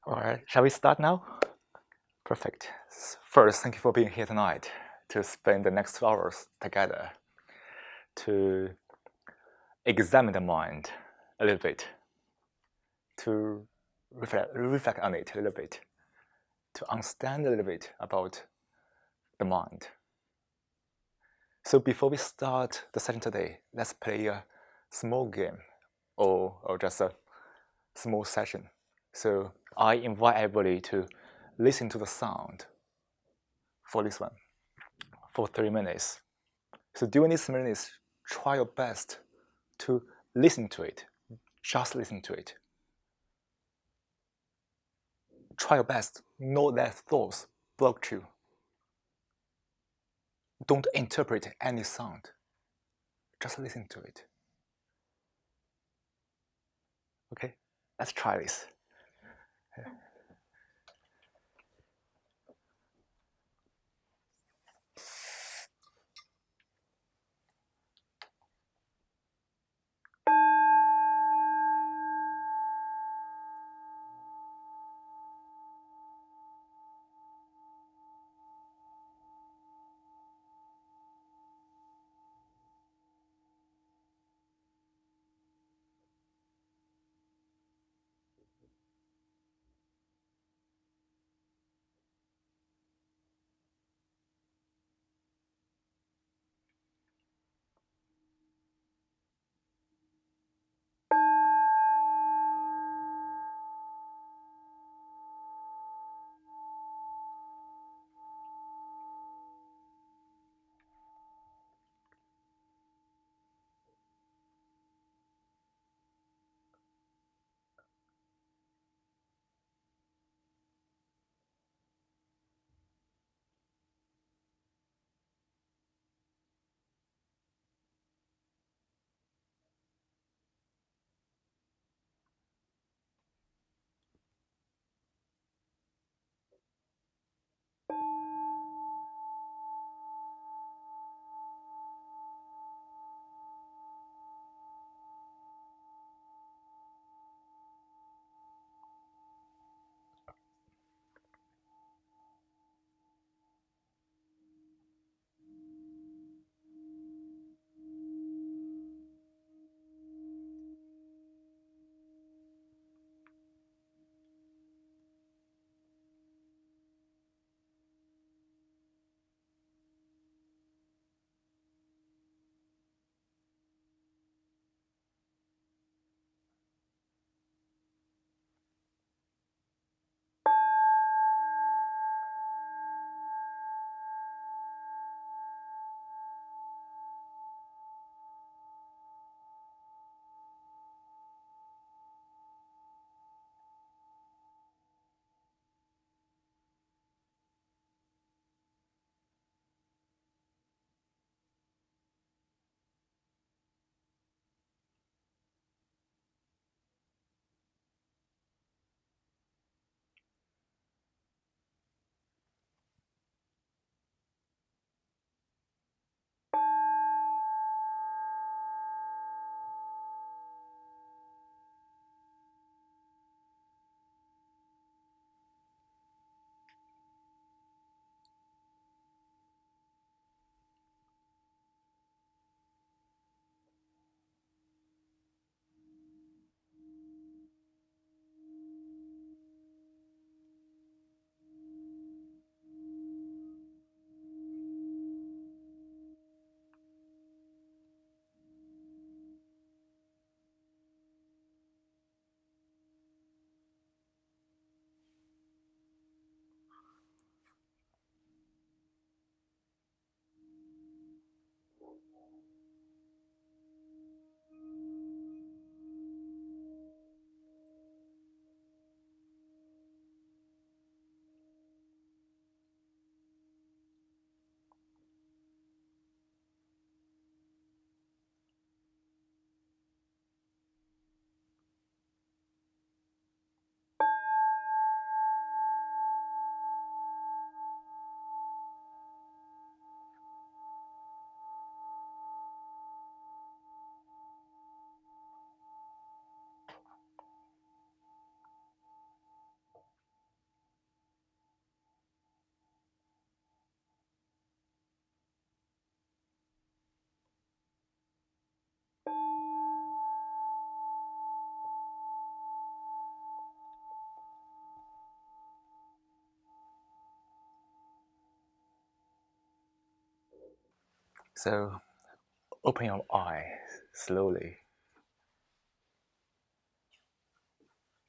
All right, shall we start now? Perfect. First, thank you for being here tonight to spend the next 2 hours together to examine the mind a little bit, to reflect on it a little bit, to understand a little bit about the mind. So before we start the session today, let's play a small game or just a small session. So I invite everybody to listen to the sound for this one for 3 minutes. So during these minutes, try your best to listen to it. Just listen to it. Try your best not let thoughts block you. Don't interpret any sound. Just listen to it. Okay, let's try this. So open your eye slowly.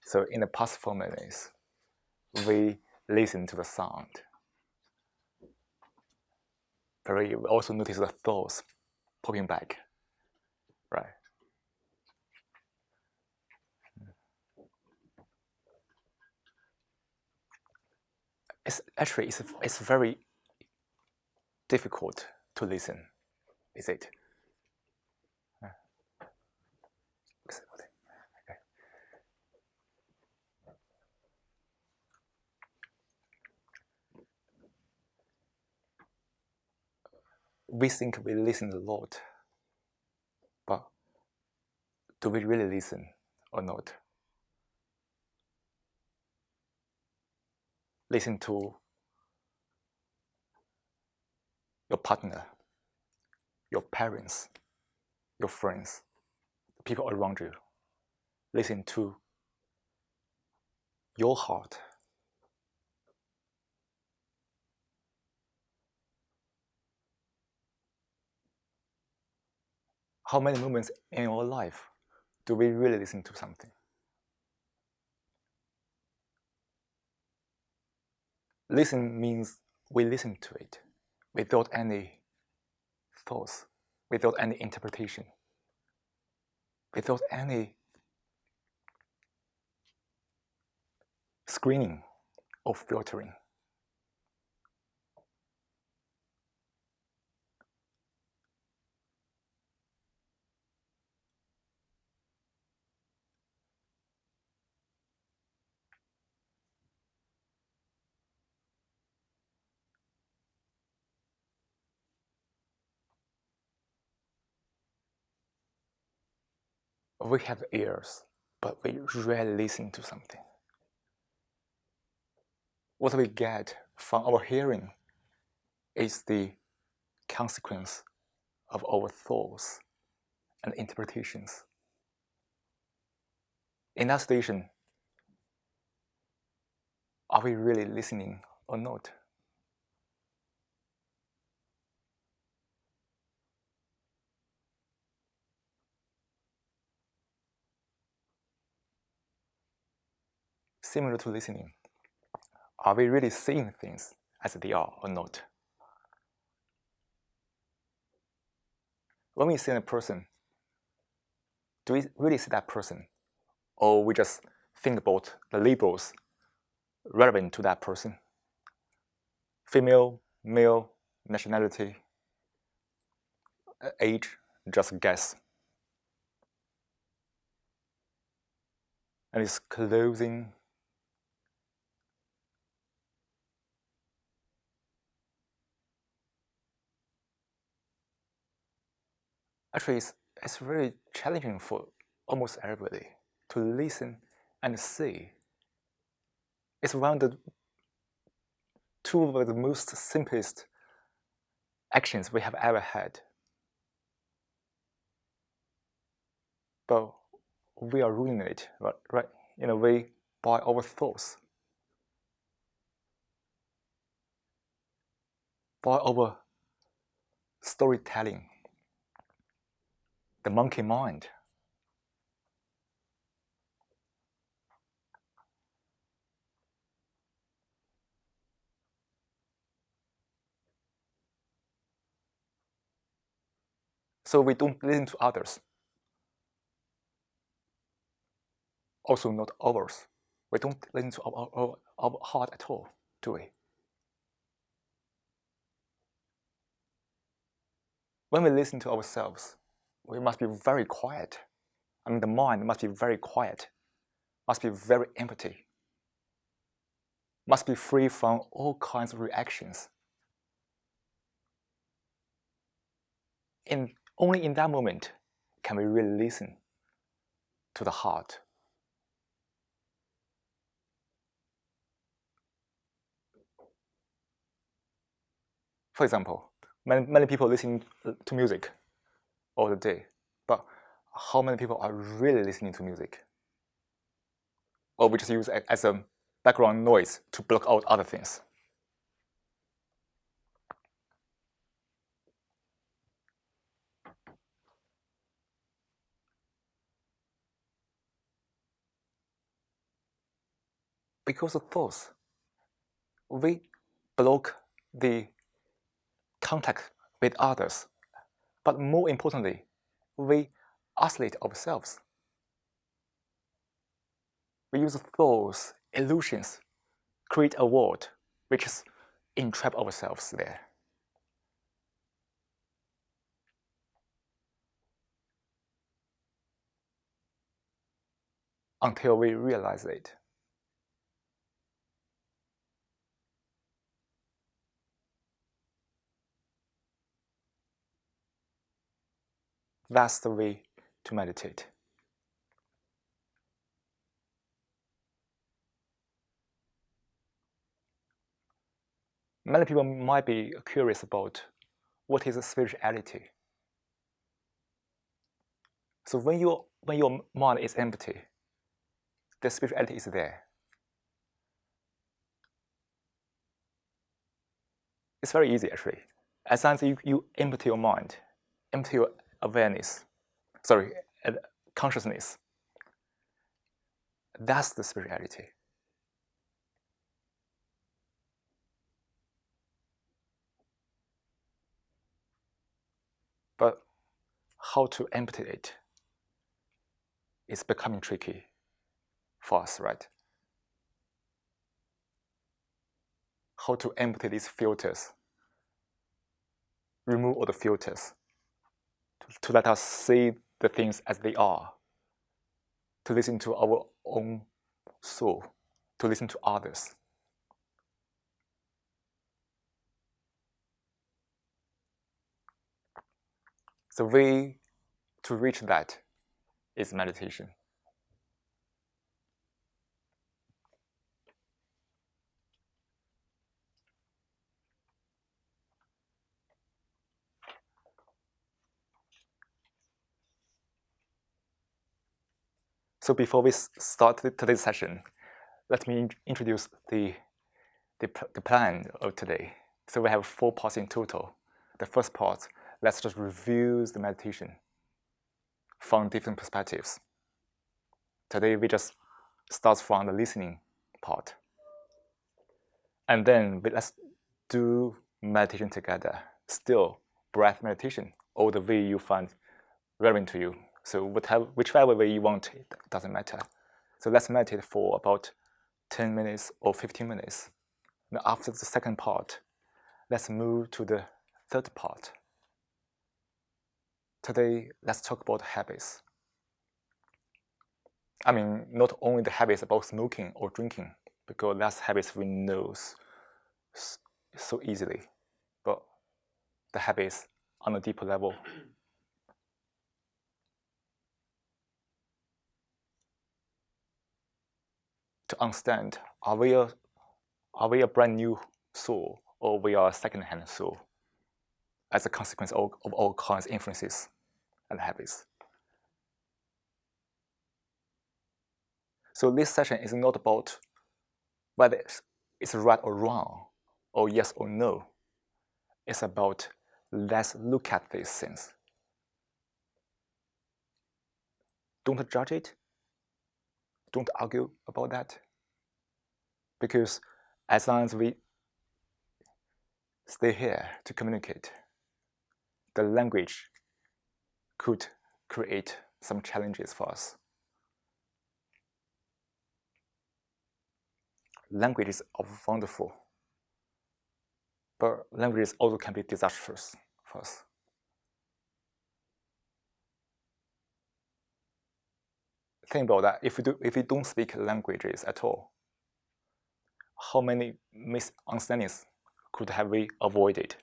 So in the past 4 minutes, we listen to the sound. We also notice the thoughts popping back, right? It's very difficult to listen, is it? We think we listen a lot, but do we really listen or not? Listen to your partner, your parents, your friends, the people around you. Listen to your heart. How many moments in your life do we really listen to something? Listen means we listen to it without any thoughts, without any interpretation, without any screening or filtering. We have ears, but we rarely listen to something. What we get from our hearing is the consequence of our thoughts and interpretations. In that station, are we really listening or not? Similar to listening, are we really seeing things as they are or not? When we see a person, do we really see that person? Or we just think about the labels relevant to that person? Female, male, nationality, age, just guess. And his clothing. Actually, it's very challenging for almost everybody to listen and see. It's one of the two of the most simplest actions we have ever had. But we are ruining it, right? In a way, by our thoughts, by our storytelling, the monkey mind. So we don't listen to others. Also not ours. We don't listen to our heart at all, do we? When we listen to ourselves, we must be very quiet. I mean, the mind must be very quiet, must be very empty, must be free from all kinds of reactions. And only in that moment can we really listen to the heart. For example, many people listen to music all the day, but how many people are really listening to music? Or we just use it as a background noise to block out other things. because of thoughts, we block the contact with others, but more importantly, we isolate ourselves. We use thoughts, illusions, create a world which is entrap ourselves there. Until we realize it. That's the way to meditate. Many people might be curious about what is spirituality. So when your mind is empty, the spirituality is there. It's very easy actually. As long as you empty your mind, empty your awareness, consciousness, that's the spirituality. But how to empty it is becoming tricky for us, right? How to empty these filters, remove all the filters, to let us see the things as they are, to listen to our own soul, to listen to others. The way to reach that is meditation. So before we start today's session, let me introduce the plan of today. So we have 4 parts in total. The first part, let's just review the meditation from different perspectives. Today we just start from the listening part. And then let's do meditation together. Still, breath meditation, or the way you find relevant to you. So whichever way you want, it doesn't matter. So let's meditate for about 10 minutes or 15 minutes. And after the second part, let's move to the third part. Today, let's talk about habits. I mean, not only the habits about smoking or drinking, because that's habits we know so easily, but the habits on a deeper level. To understand, are we a brand new soul, or we are a second-hand soul as a consequence of all kinds of influences and habits? So this session is not about whether it's right or wrong, or yes or no. It's about let's look at these things. Don't judge it. Don't argue about that. Because as long as we stay here to communicate, the language could create some challenges for us. Language is wonderful, but language also can be disastrous for us. Think about that. If we don't speak languages at all, how many misunderstandings could have we avoided?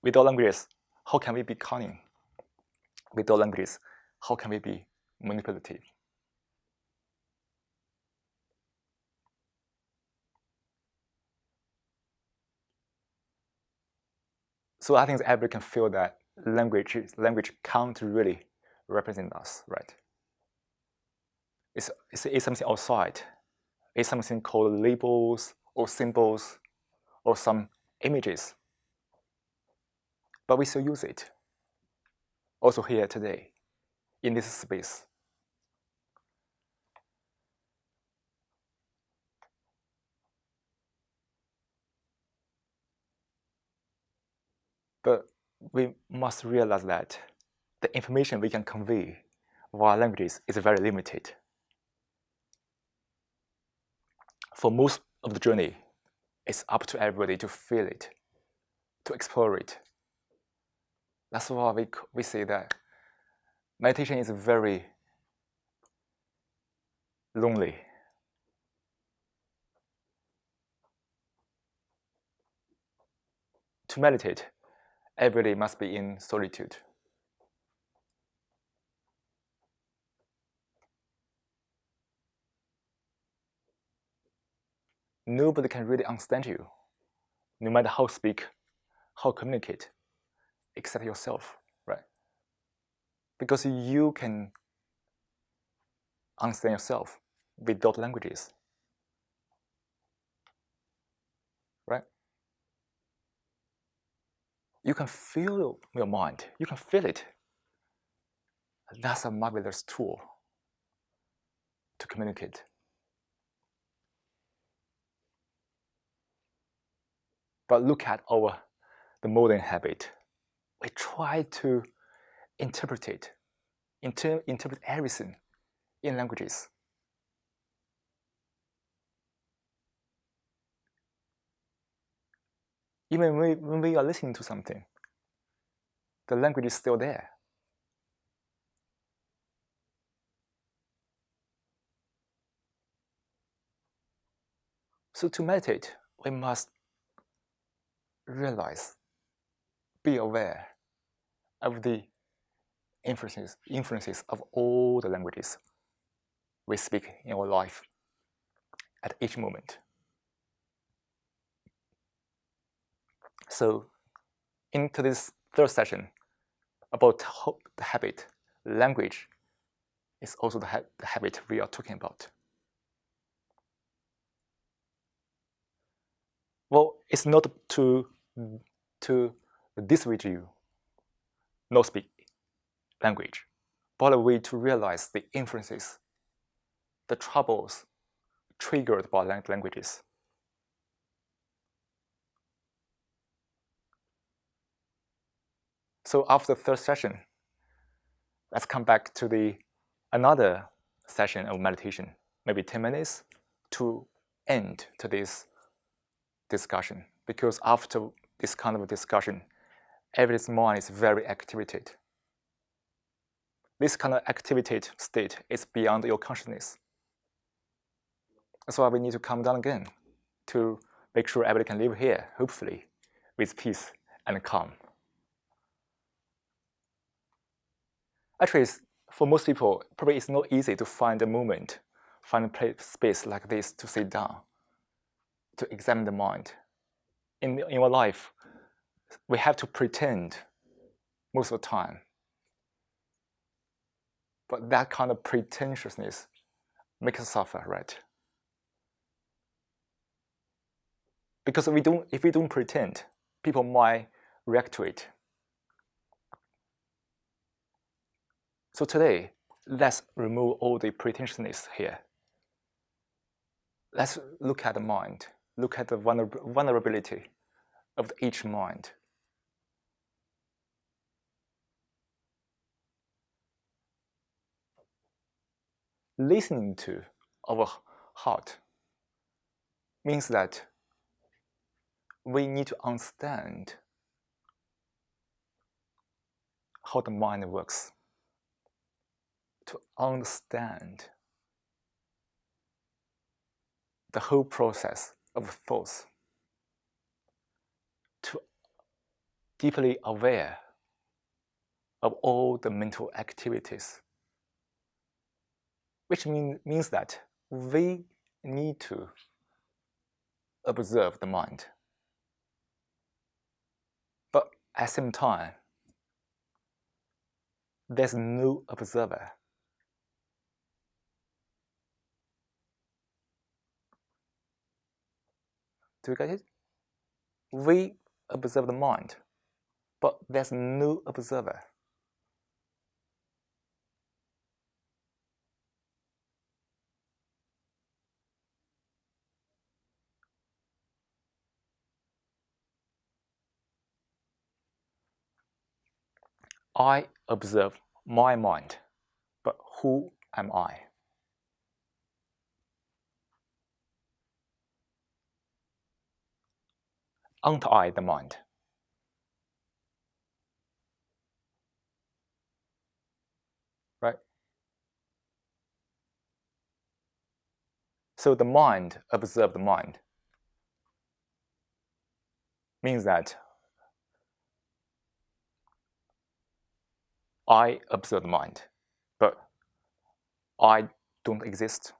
Without languages, how can we be cunning? Without languages, how can we be manipulative? So I think everybody can feel that language can't really represent us, right? It's something outside. It's something called labels or symbols or some images. But we still use it. Also here today, in this space. But we must realize that the information we can convey via languages is very limited. For most of the journey, it's up to everybody to feel it, to explore it. That's why we say that meditation is very lonely. To meditate, everybody must be in solitude. Nobody can really understand you, no matter how speak, how communicate, except yourself, right? Because you can understand yourself without languages, right? You can feel your mind, you can feel it. That's a marvelous tool to communicate. But look at the modern habit. We try to interpret everything in languages. Even when we are listening to something, the language is still there. So to meditate, we must realize, be aware of the influences of all the languages we speak in our life at each moment. So into this third session about the habit, language is also the habit we are talking about. Well, it's not to dissuade you not speak language, but a way to realize the influences, the troubles triggered by languages. So after the third session, let's come back to another session of meditation, maybe 10 minutes to end to this discussion. Because after this kind of discussion, everybody's mind is very activated. This kind of activated state is beyond your consciousness. That's why we need to calm down again to make sure everybody can live here, hopefully, with peace and calm. Actually, for most people, probably it's not easy to find a moment, find a space like this to sit down, to examine the mind. In our life, we have to pretend most of the time. But that kind of pretentiousness makes us suffer, right? Because if we don't pretend, people might react to it. So today, let's remove all the pretentiousness here. Let's look at the mind, look at the vulnerability of each mind. Listening to our heart means that we need to understand how the mind works, to understand the whole process of thoughts, to deeply aware of all the mental activities, which means that we need to observe the mind. But at the same time, there's no observer. Do you get it? We observe the mind, but there's no observer. I observe my mind, but who am I? Aren't I the mind? Right? So the mind observe the mind means that I observe the mind, but I don't exist.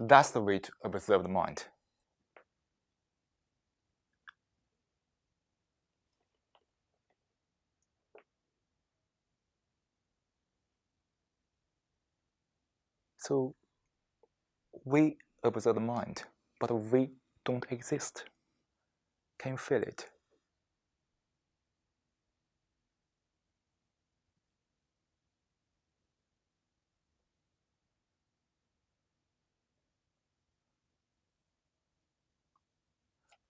That's the way to observe the mind. So we observe the mind, but we don't exist. Can you feel it?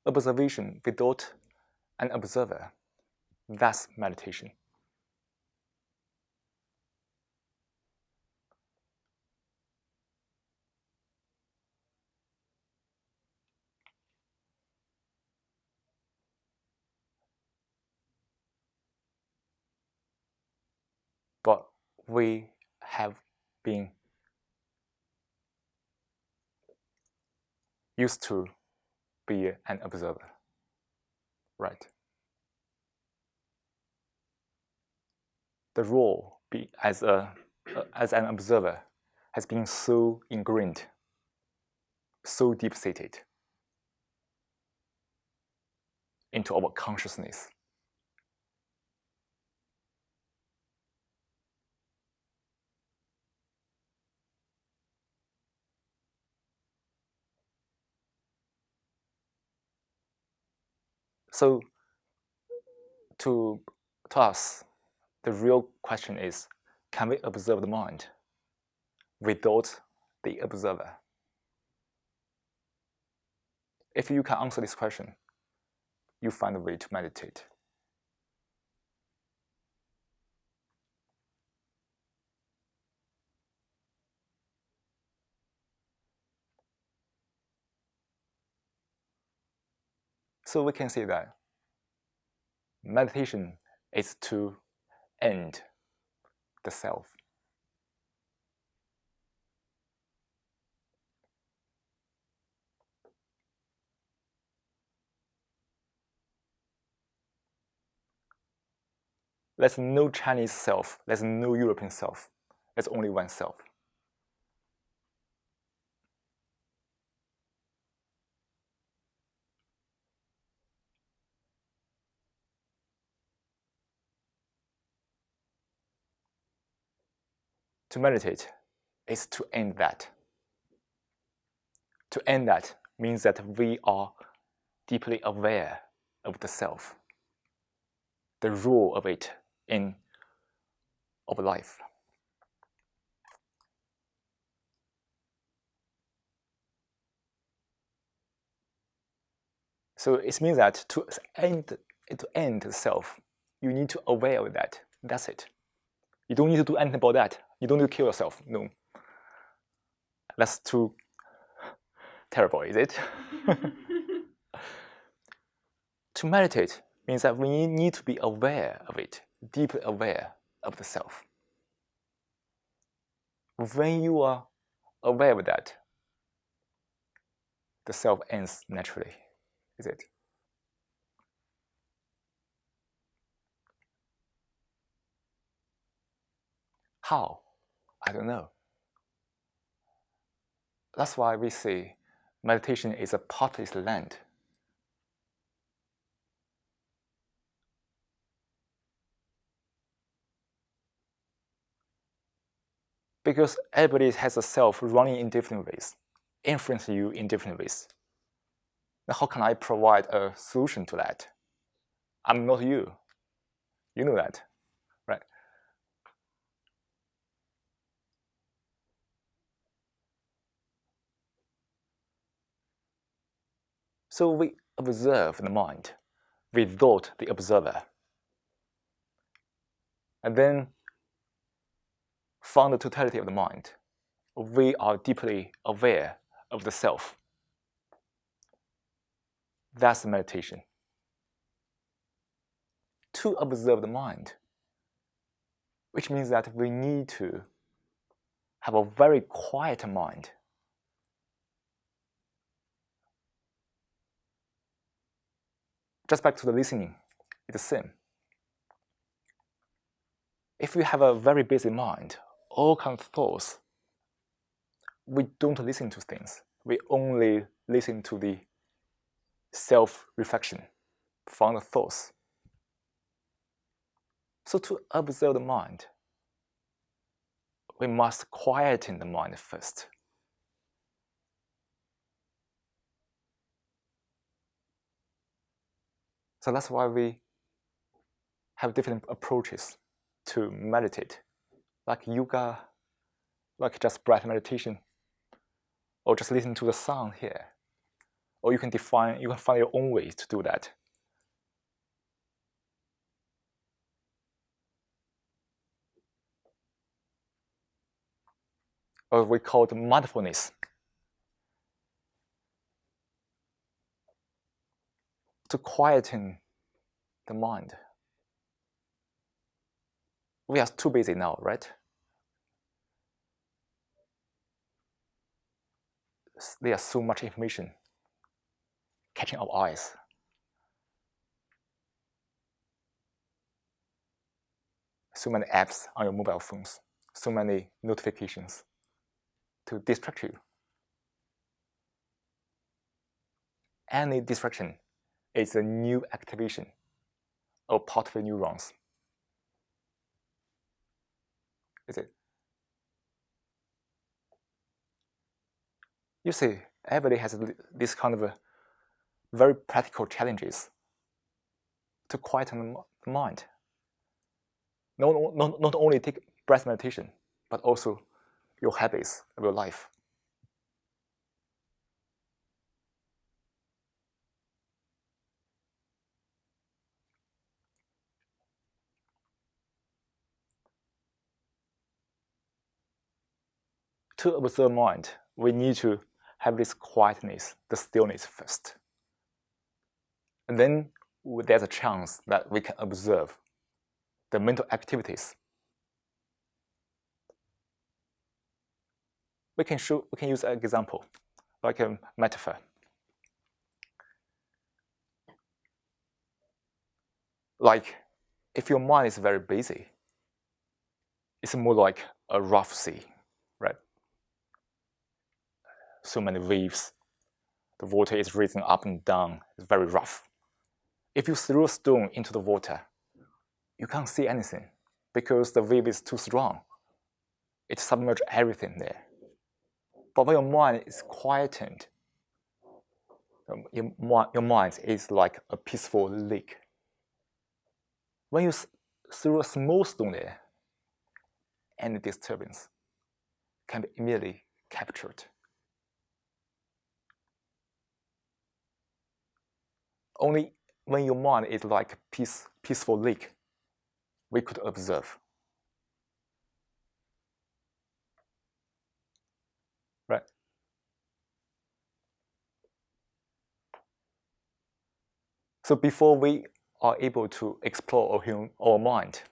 Observation without an observer, that's meditation. But we have been used to be an observer, right? The role as an observer has been so ingrained, so deep-seated into our consciousness. So to us, the real question is, can we observe the mind without the observer? If you can answer this question, you find a way to meditate. So we can say that meditation is to end the self. There's no Chinese self, there's no European self, there's only one self. To meditate is to end that. To end that means that we are deeply aware of the self, the role of it in our life. So it means that to end the self, you need to aware of that. That's it. You don't need to do anything about that. You don't need to kill yourself. No. That's too terrible, is it? To meditate means that we need to be aware of it, deeply aware of the self. When you are aware of that, the self ends naturally, is it? How? I don't know. That's why we say meditation is a partless land. Because everybody has a self running in different ways, influencing you in different ways. Now, how can I provide a solution to that? I'm not you. You know that, right? So we observe the mind without the observer. And then, from the totality of the mind, we are deeply aware of the self. That's meditation. To observe the mind, which means that we need to have a very quiet mind. Just back to the listening, it's the same. If we have a very busy mind, all kinds of thoughts, we don't listen to things. We only listen to the self-reflection from the thoughts. So to observe the mind, we must quieten the mind first. So that's why we have different approaches to meditate, like yoga, like just breath meditation, or just listen to the sound here. Or you can find your own ways to do that. Or we call it mindfulness. To quieten the mind. We are too busy now, right? There's so much information catching our eyes. So many apps on your mobile phones, so many notifications to distract you. Any distraction is a new activation of part of the neurons. Is it? You see, everybody has this kind of very practical challenges to quieten the mind. Not only take breath meditation, but also your habits of your life. To observe mind, we need to have this quietness, the stillness first. And then there's a chance that we can observe the mental activities. We can use an example, like a metaphor. Like, if your mind is very busy, it's more like a rough sea, right? So many waves, the water is rising up and down, it's very rough. If you throw a stone into the water, you can't see anything because the wave is too strong. It submerges everything there. But when your mind is quietened, your mind is like a peaceful lake. When you throw a small stone there, any disturbance can be immediately captured. Only when your mind is like a peaceful lake, we could observe. Right? So before we are able to explore our mind,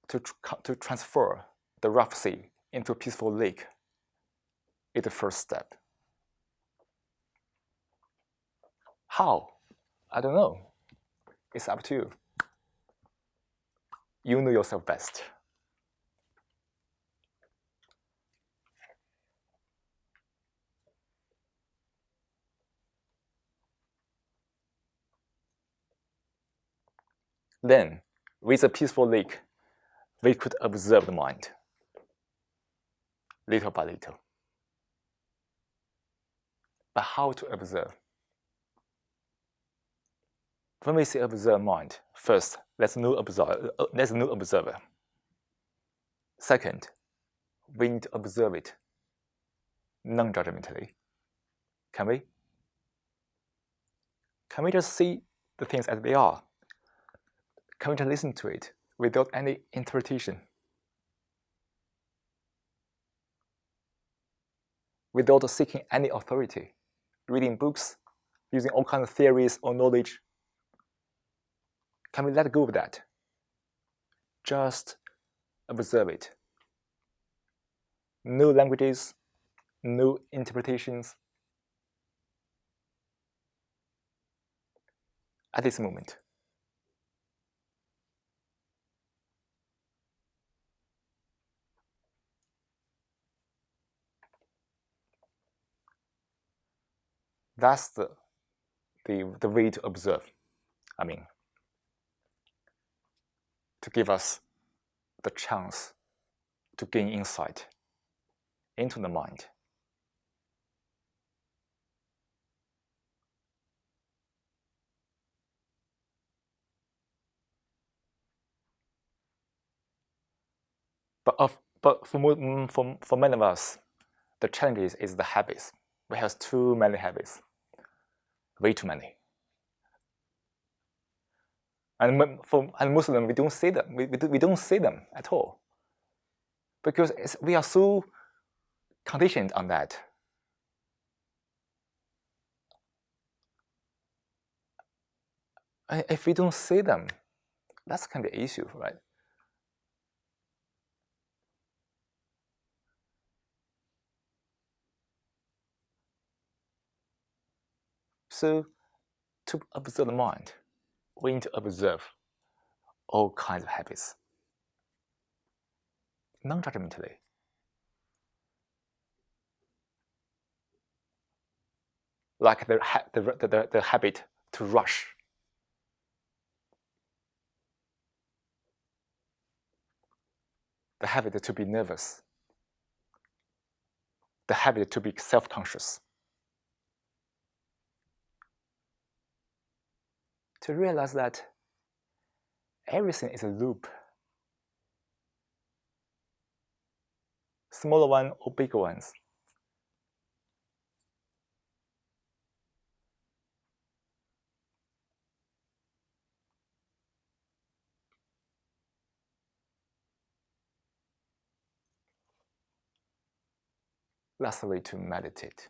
to transfer the rough sea into a peaceful lake is the first step. How? I don't know. It's up to you. You know yourself best. Then, with a peaceful lake, we could observe the mind, little by little. But how to observe? When we say observe mind, first, there's no observer. Second, we need to observe it non-judgmentally. Can we? Can we just see the things as they are? Can we just listen to it without any interpretation? Without seeking any authority, reading books, using all kinds of theories or knowledge. Can we let go of that? Just observe it. No languages, no interpretations. At this moment. That's the way to observe. I mean, to give us the chance to gain insight into the mind. But for many of us, the challenge is the habits. We have too many habits, way too many. And most of them, we don't see them. We don't see them at all, because we are so conditioned on that. And if we don't see them, that's kind of an issue, right? So, to observe the mind, we need to observe all kinds of habits, non-judgmentally. Like the habit to rush. The habit to be nervous. The habit to be self-conscious. To realize that everything is a loop. Smaller one or bigger ones. That's the way to meditate.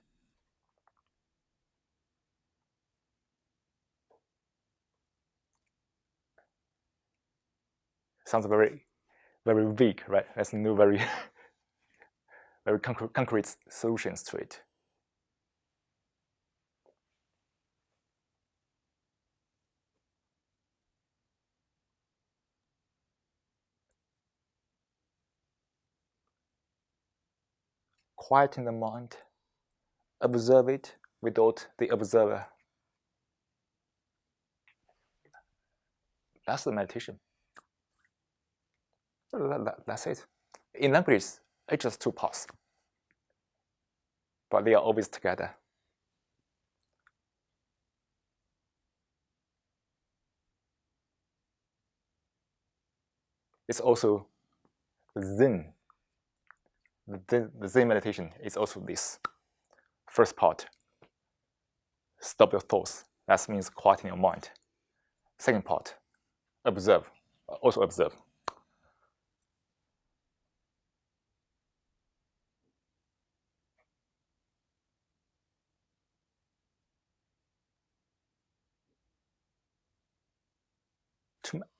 Sounds very, very vague, right? There's no very, very concrete solutions to it. Quieten the mind, observe it without the observer. That's the meditation. That's it. In language, it's just two parts, but they are always together. It's also Zen. The Zen meditation is also this. First part, stop your thoughts. That means quieting your mind. Second part, observe. Also observe.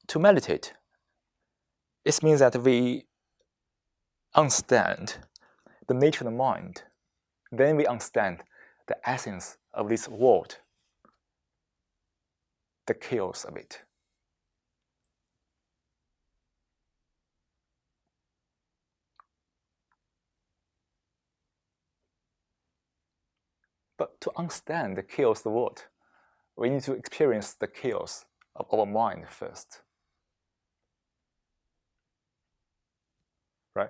To meditate, it means that we understand the nature of the mind. Then we understand the essence of this world, the chaos of it. But to understand the chaos of the world, we need to experience the chaos of our mind first. Right?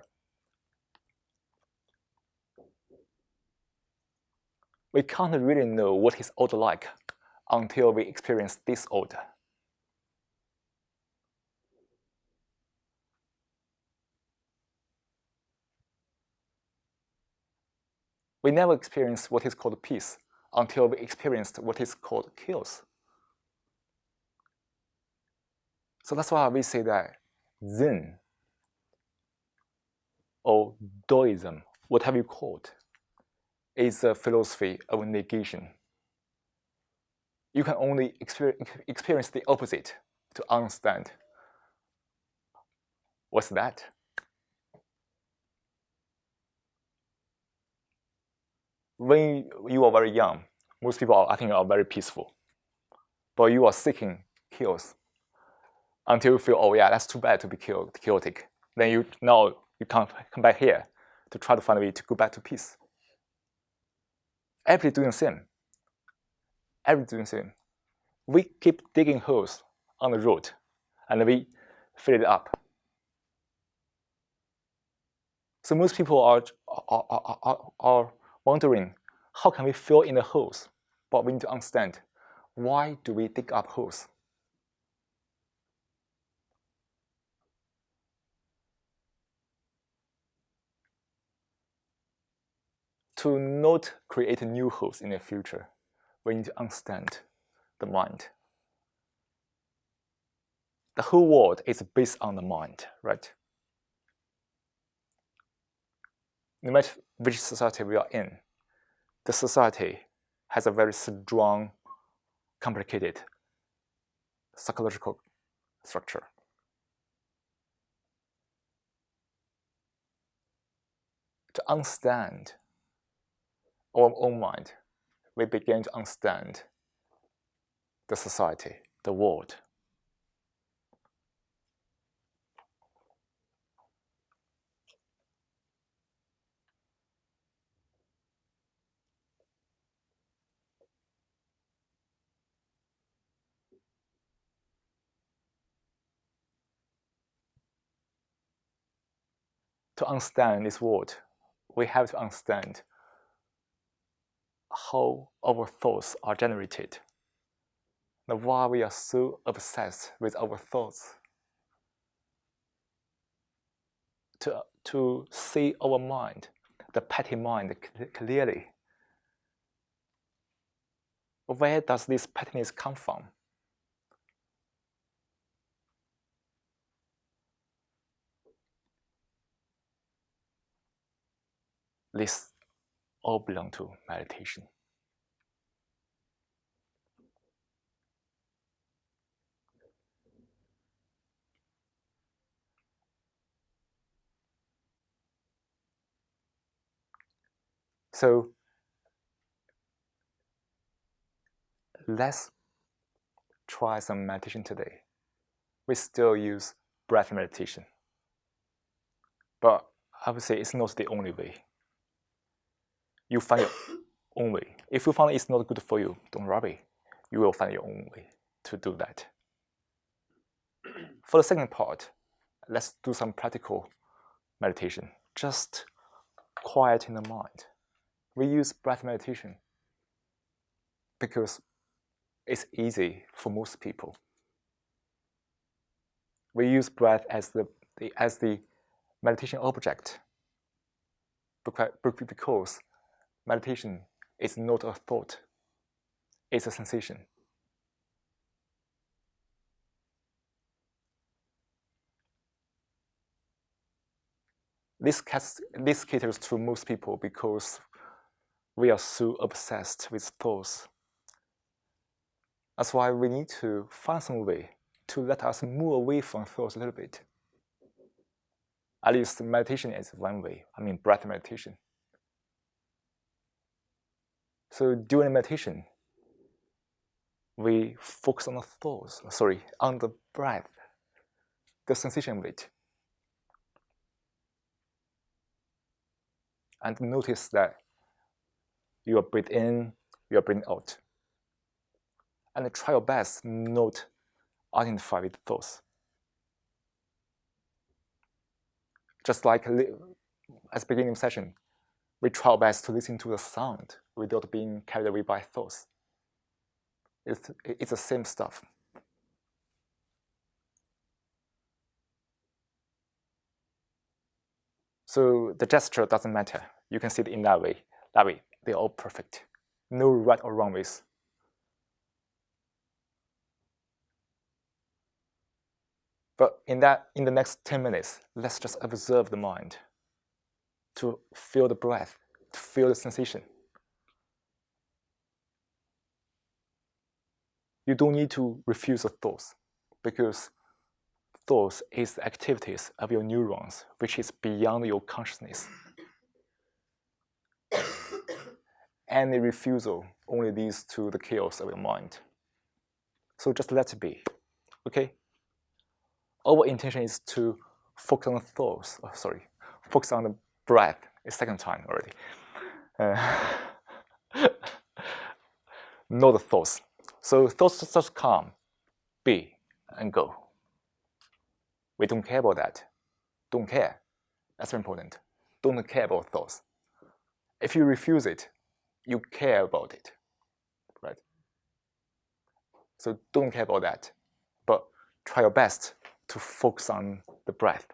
We can't really know what is order like until we experience disorder. We never experience what is called peace until we experienced what is called chaos. So that's why we say that Zen or Daoism, whatever you call it, is a philosophy of negation. You can only experience the opposite to understand. What's that? When you are very young, most people, I think, are very peaceful. But you are seeking chaos until you feel, oh yeah, that's too bad to be chaotic. Then you come back here to try to find a way to go back to peace. Everybody doing the same. Everybody doing the same. We keep digging holes on the road, and we fill it up. So most people are wondering, how can we fill in the holes? But we need to understand, why do we dig up holes? To not create new holes in the future, we need to understand the mind. The whole world is based on the mind, right? No matter which society we are in, the society has a very strong, complicated psychological structure. To understand our own mind, we begin to understand the society, the world. To understand this world, we have to understand how our thoughts are generated, and why we are so obsessed with our thoughts. To see our mind, the petty mind, clearly. Where does this pettiness come from? This all belong to meditation. So let's try some meditation today. We still use breath meditation, but I would say it's not the only way. You find your own way. If you find it's not good for you, don't worry. You will find your own way to do that. For the second part, let's do some practical meditation. Just quieting the mind. We use breath meditation because it's easy for most people. We use breath as the meditation object because meditation is not a thought, it's a sensation. This caters to most people because we are so obsessed with thoughts. That's why we need to find some way to let us move away from thoughts a little bit. At least meditation is one way, breath meditation. So during meditation, we focus on the thoughts, on the breath, the sensation of it. And notice that you are breathing in, you are breathing out. And try your best not to identify with thoughts. Just like at the beginning of the session, we try our best to listen to the sound without being carried away by thoughts. It's the same stuff. So the gesture doesn't matter. You can see it in that way. That way, they're all perfect. No right or wrong ways. But in the next 10 minutes, let's just observe the mind, to feel the breath, to feel the sensation. You don't need to refuse the thoughts, because thoughts is the activities of your neurons, which is beyond your consciousness. Any refusal only leads to the chaos of your mind. So just let it be, okay? Our intention is to focus on the thoughts. Focus on the breath. It's second time already. Not the thoughts. So thoughts just come, be, and go. We don't care about that. Don't care. That's very important. Don't care about thoughts. If you refuse it, you care about it, right? So don't care about that, but try your best to focus on the breath.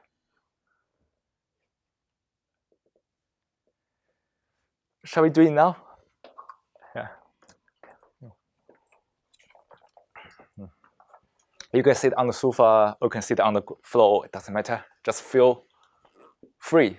Shall we do it now? Yeah. You can sit on the sofa or you can sit on the floor. It doesn't matter. Just feel free.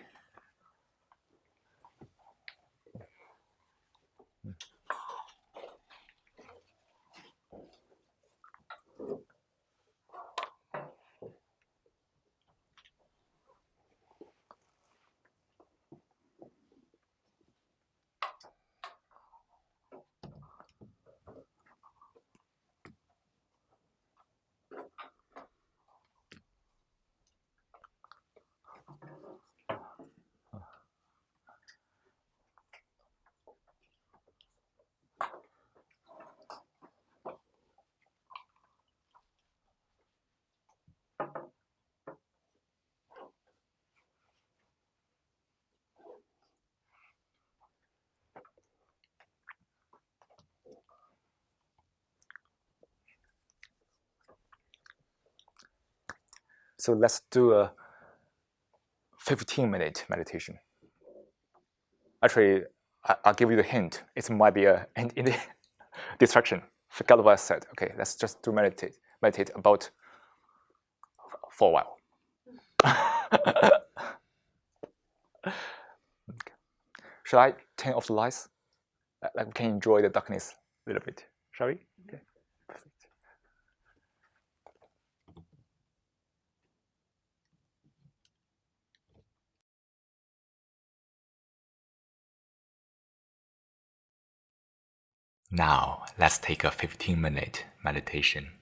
So let's do a 15-minute meditation. Actually, I'll give you the hint. It might be a distraction. Forget what I said. Okay, let's just do meditate about for a while. Okay. Shall I turn off the lights? Like we can enjoy the darkness a little bit. Shall we? Okay. Perfect. Now, let's take a 15-minute meditation.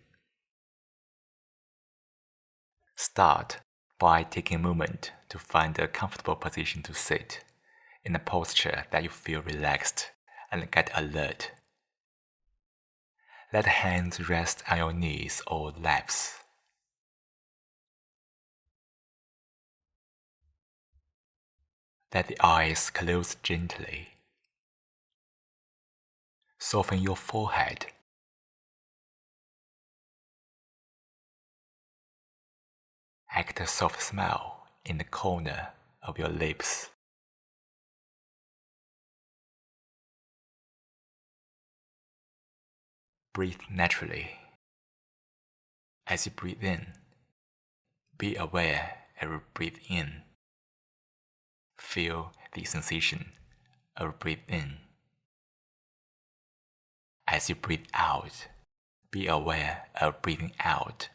Start by taking a moment to find a comfortable position to sit, in a posture that you feel relaxed and get alert. Let the hands rest on your knees or laps. Let the eyes close gently. Soften your forehead. Act a soft smile in the corner of your lips. Breathe naturally. As you breathe in, be aware as you breathe in. Feel the sensation of breathe in. As you breathe out, be aware of breathing out.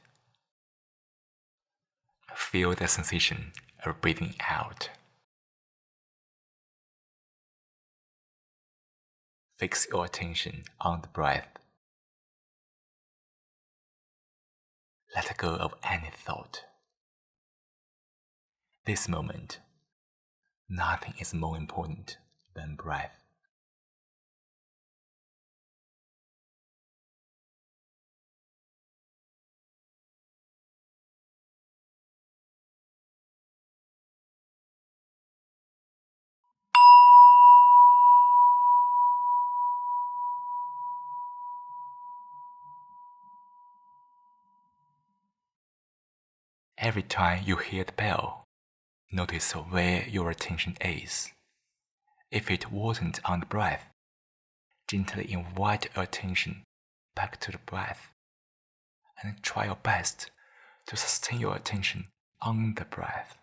Feel the sensation of breathing out. Fix your attention on the breath. Let go of any thought. This moment, nothing is more important than breath. Every time you hear the bell, notice where your attention is. If it wasn't on the breath, gently invite your attention back to the breath and try your best to sustain your attention on the breath.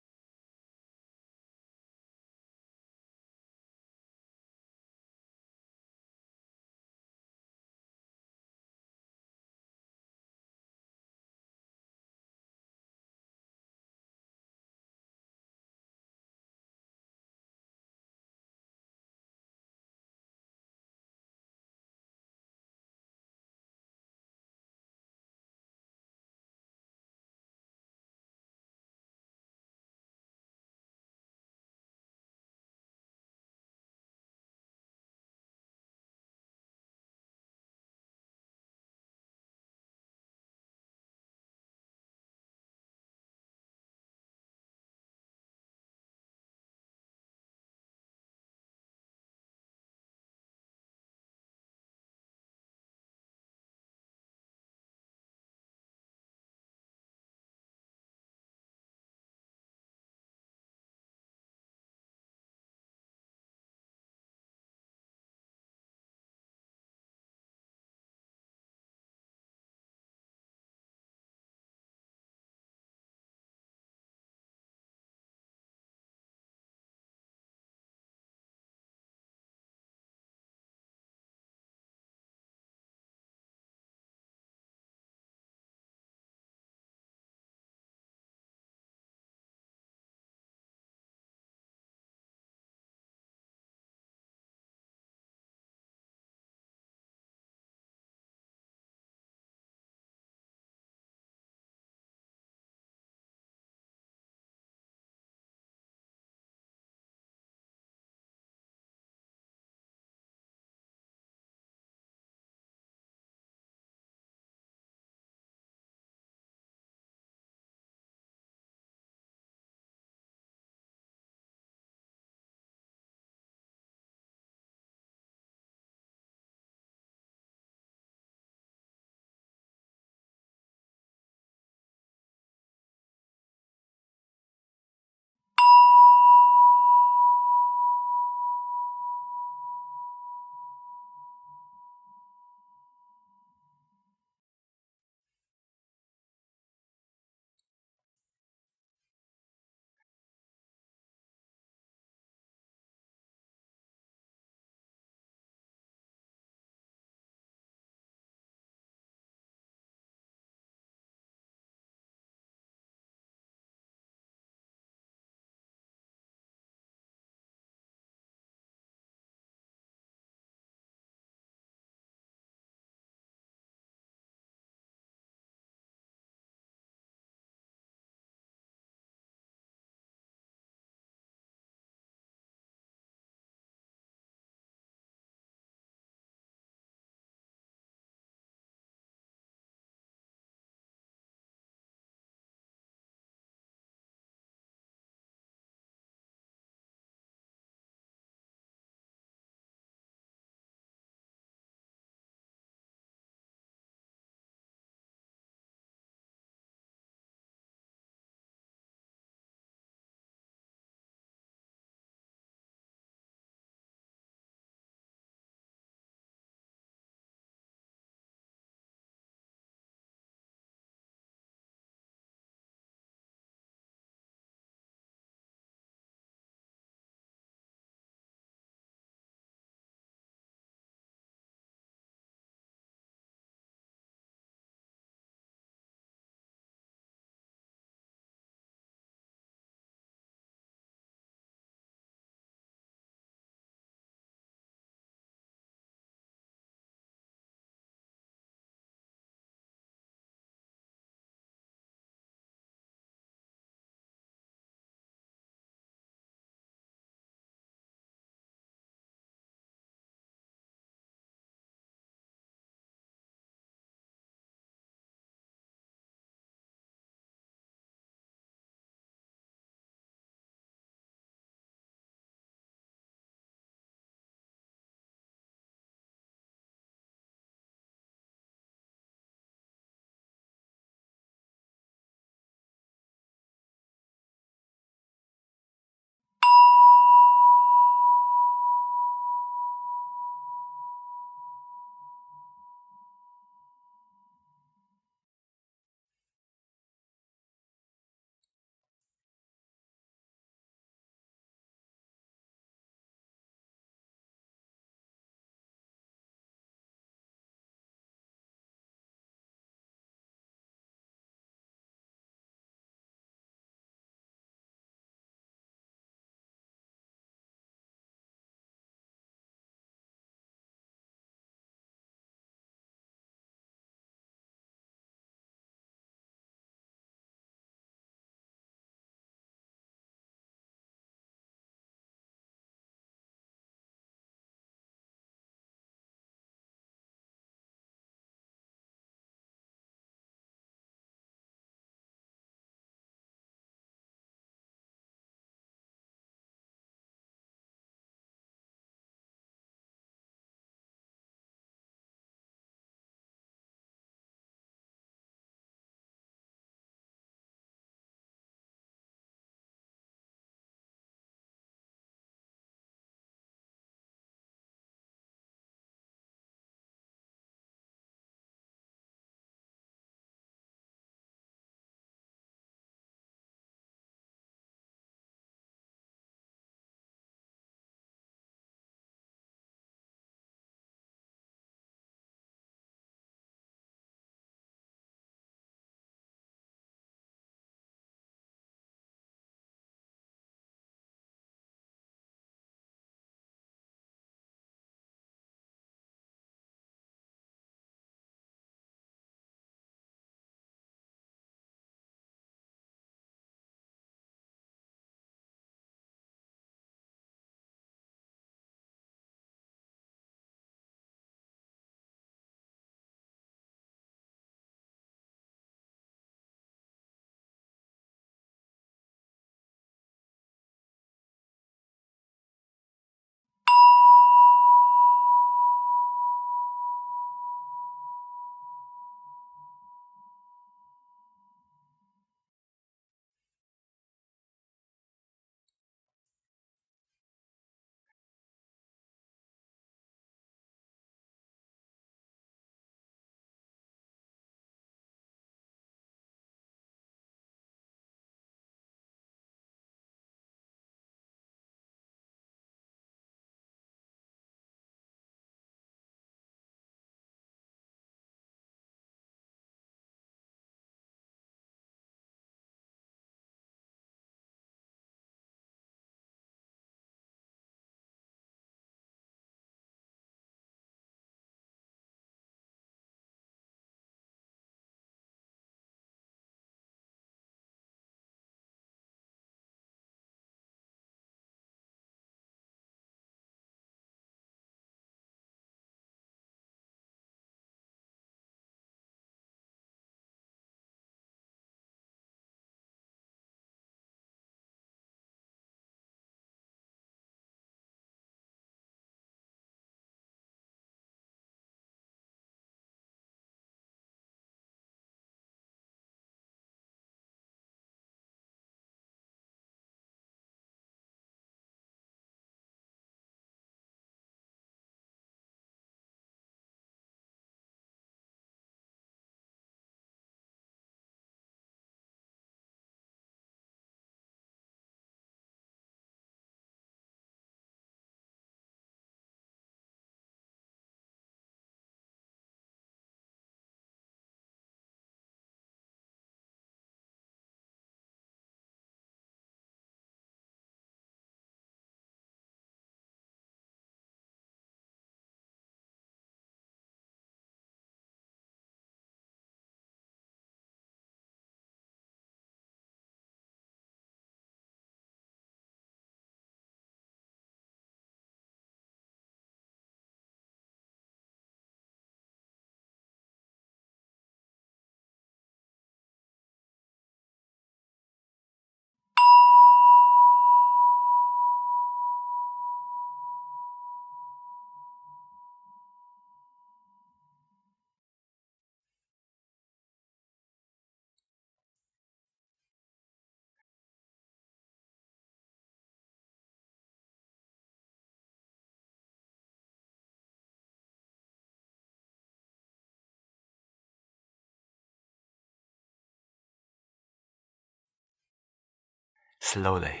Slowly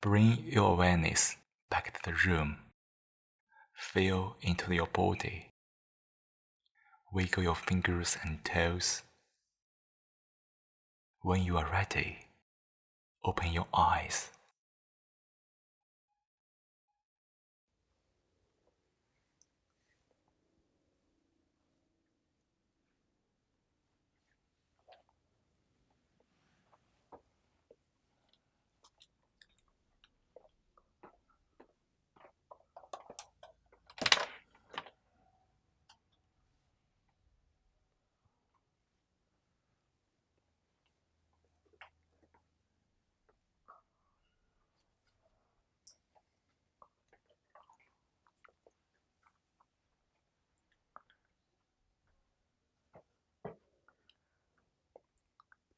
bring your awareness back to the room. Feel into your body. Wiggle your fingers and toes. When you are ready, open your eyes.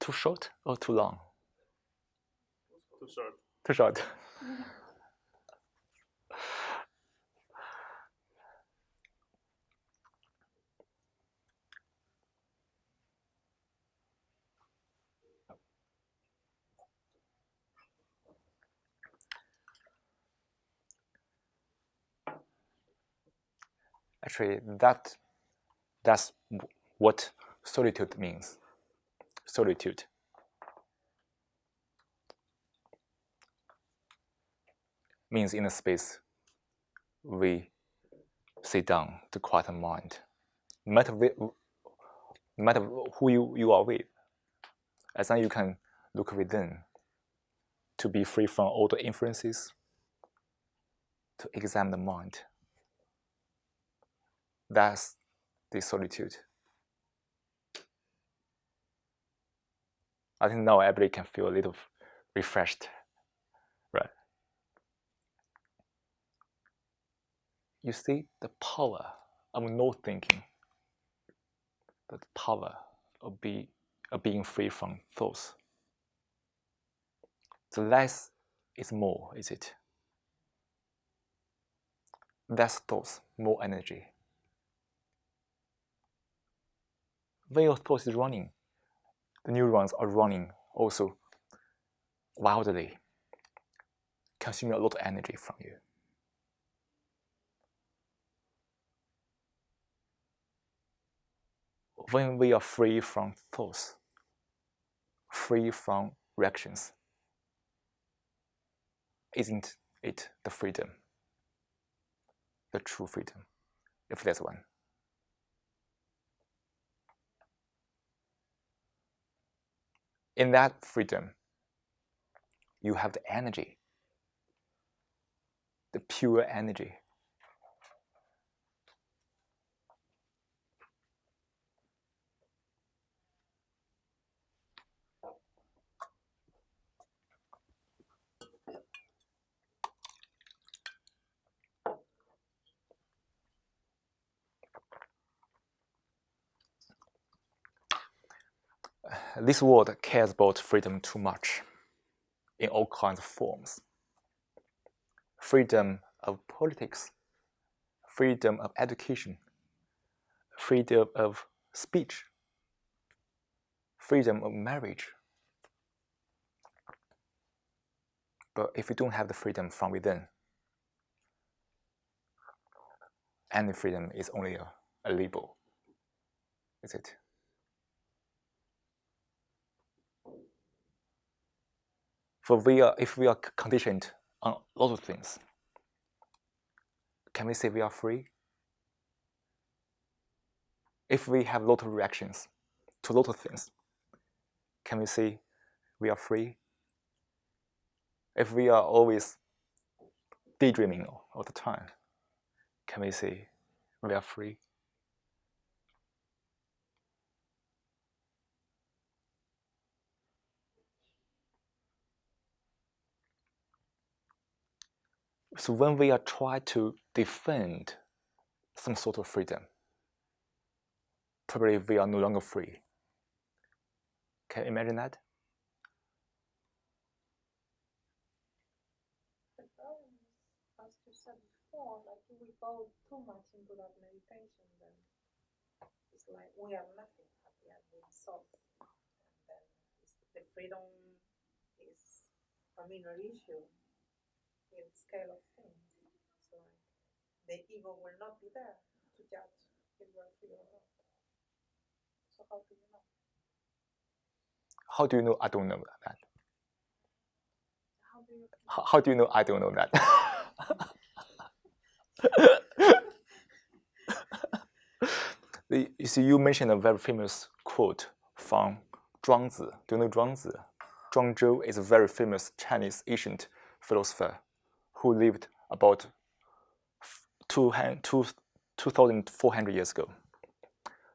Too short or too long? Too short. Too short. Actually, that's what solitude means. Solitude means in a space we sit down to quiet the mind. No matter who you are with, as long as you can look within to be free from all the influences, to examine the mind. That's the solitude. I think now everybody can feel a little refreshed, right? You see the power of no thinking, the power of being free from thoughts. The less is more, is it? Less thoughts, more energy. When your thoughts is running, the neurons are running also wildly, consuming a lot of energy from you. When we are free from thoughts, free from reactions, isn't it the freedom? The true freedom, if there's one. In that freedom, you have the energy, the pure energy. This world cares about freedom too much in all kinds of forms. Freedom of politics, freedom of education, freedom of speech, freedom of marriage. But if you don't have the freedom from within, any freedom is only a label, is it? For if we are conditioned on a lot of things, can we say we are free? If we have a lot of reactions to a lot of things, can we say we are free? If we are always daydreaming all the time, can we say we are free? So when we are trying to defend some sort of freedom, probably we are no longer free. Can you imagine that? The problem is, as you said before, like if we go too much into that meditation, then it's like we are nothing at the end, we solve. And then the freedom is a minor issue in the scale of things. So the ego will not be there to judge if you are free or not. So how do you know? How do you know I don't know that? How do you? How do you know I don't know that? You see, you mentioned a very famous quote from Zhuangzi. Do you know Zhuangzi? Zhuangzi is a very famous Chinese ancient philosopher who lived about 2,400 years ago.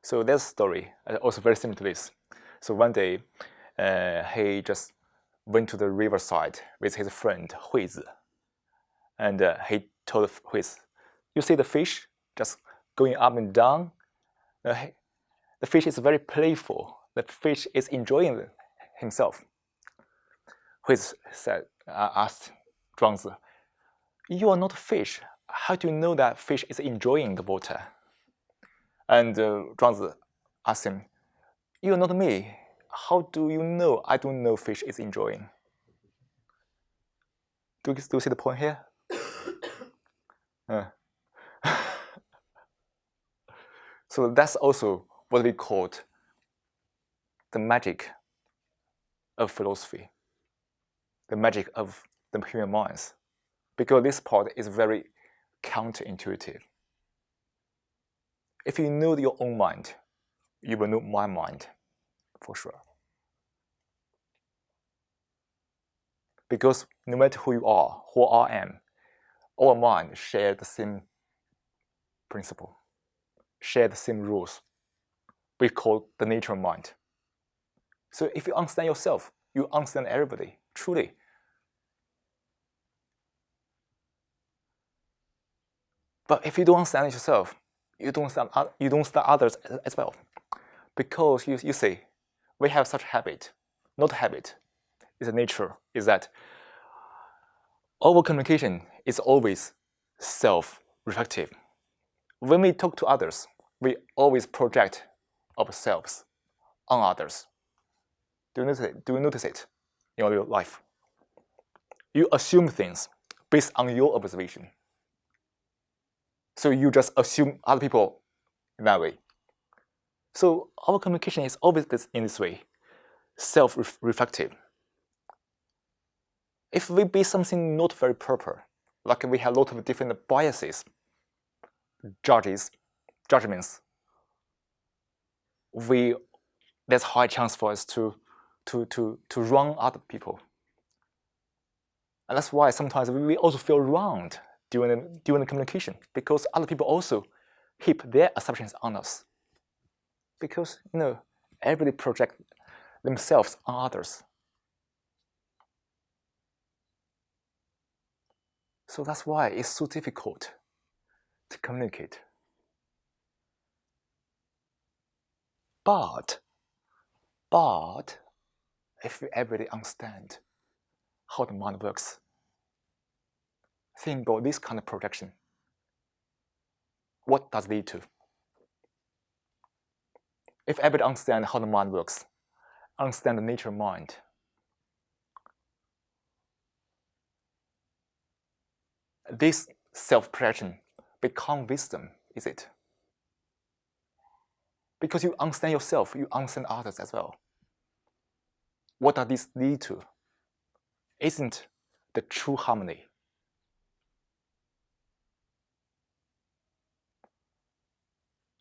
So there's a story, also very similar to this. So one day, he just went to the riverside with his friend Huizi, and he told Huizi, "You see the fish just going up and down? The fish is very playful. The fish is enjoying himself." Huizi asked Zhuangzi, "You are not a fish. How do you know that fish is enjoying the water?" And Zhuangzi asked him, "You are not me. How do you know I don't know fish is enjoying?" Do you see the point here? So that's also what we call the magic of philosophy, the magic of the human minds, because this part is very counterintuitive. If you know your own mind, you will know my mind, for sure. Because no matter who you are, who I am, our mind share the same principle, share the same rules. We call the nature mind. So if you understand yourself, you understand everybody, truly. But if you don't understand yourself, you don't understand others as well. Because you see, we have such habit, not habit, it's a nature, is that our communication is always self-reflective. When we talk to others, we always project ourselves on others. Do you notice it in your life? You assume things based on your observation. So you just assume other people in that way. So our communication is always in this way, self-reflective. If we base something not very proper, like we have a lot of different biases, judgments, there's high chance for us to wrong other people. And that's why sometimes we also feel wronged during the communication, because other people also heap their assumptions on us. Because everybody projects themselves on others. So that's why it's so difficult to communicate. But if we everybody understand how the mind works, think about this kind of projection. What does it lead to? If everybody understand how the mind works, understand the nature of mind, this self-projection become wisdom, is it? Because you understand yourself, you understand others as well. What does this lead to? Isn't the true harmony?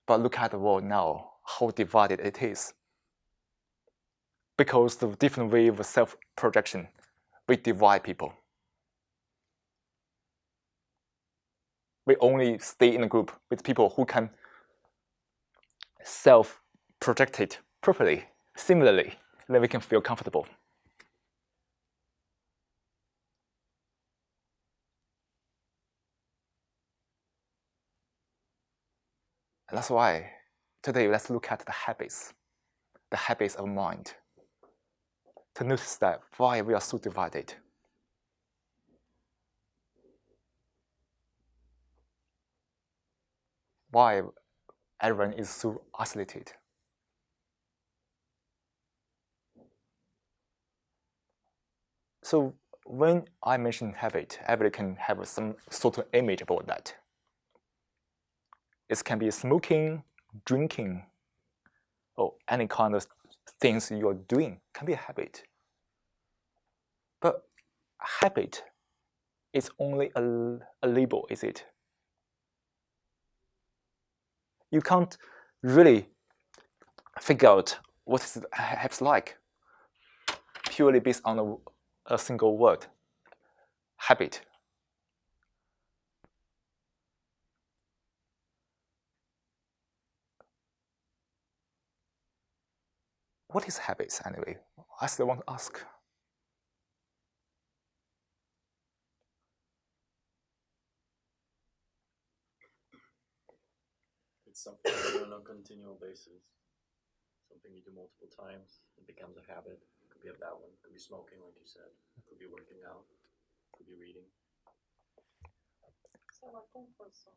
But look at the world now, how divided it is. Because of different way of self-projection, we divide people. We only stay in a group with people who can self-project it properly, similarly, then we can feel comfortable. And that's why today let's look at the habits of mind, to notice that why we are so divided. Why everyone is so isolated. So when I mention habit, everybody can have some sort of image about that. It can be smoking, drinking, or any kind of things you're doing can be a habit. But habit is only a label, is it? You can't really figure out what is habits like purely based on a single word, habit. What is habits anyway? I still want to ask. It's something you do on a continual basis. Something you do multiple times. It becomes a habit. It could be a bad one. It could be smoking, like you said. It could be working out. It could be reading. So I think for some.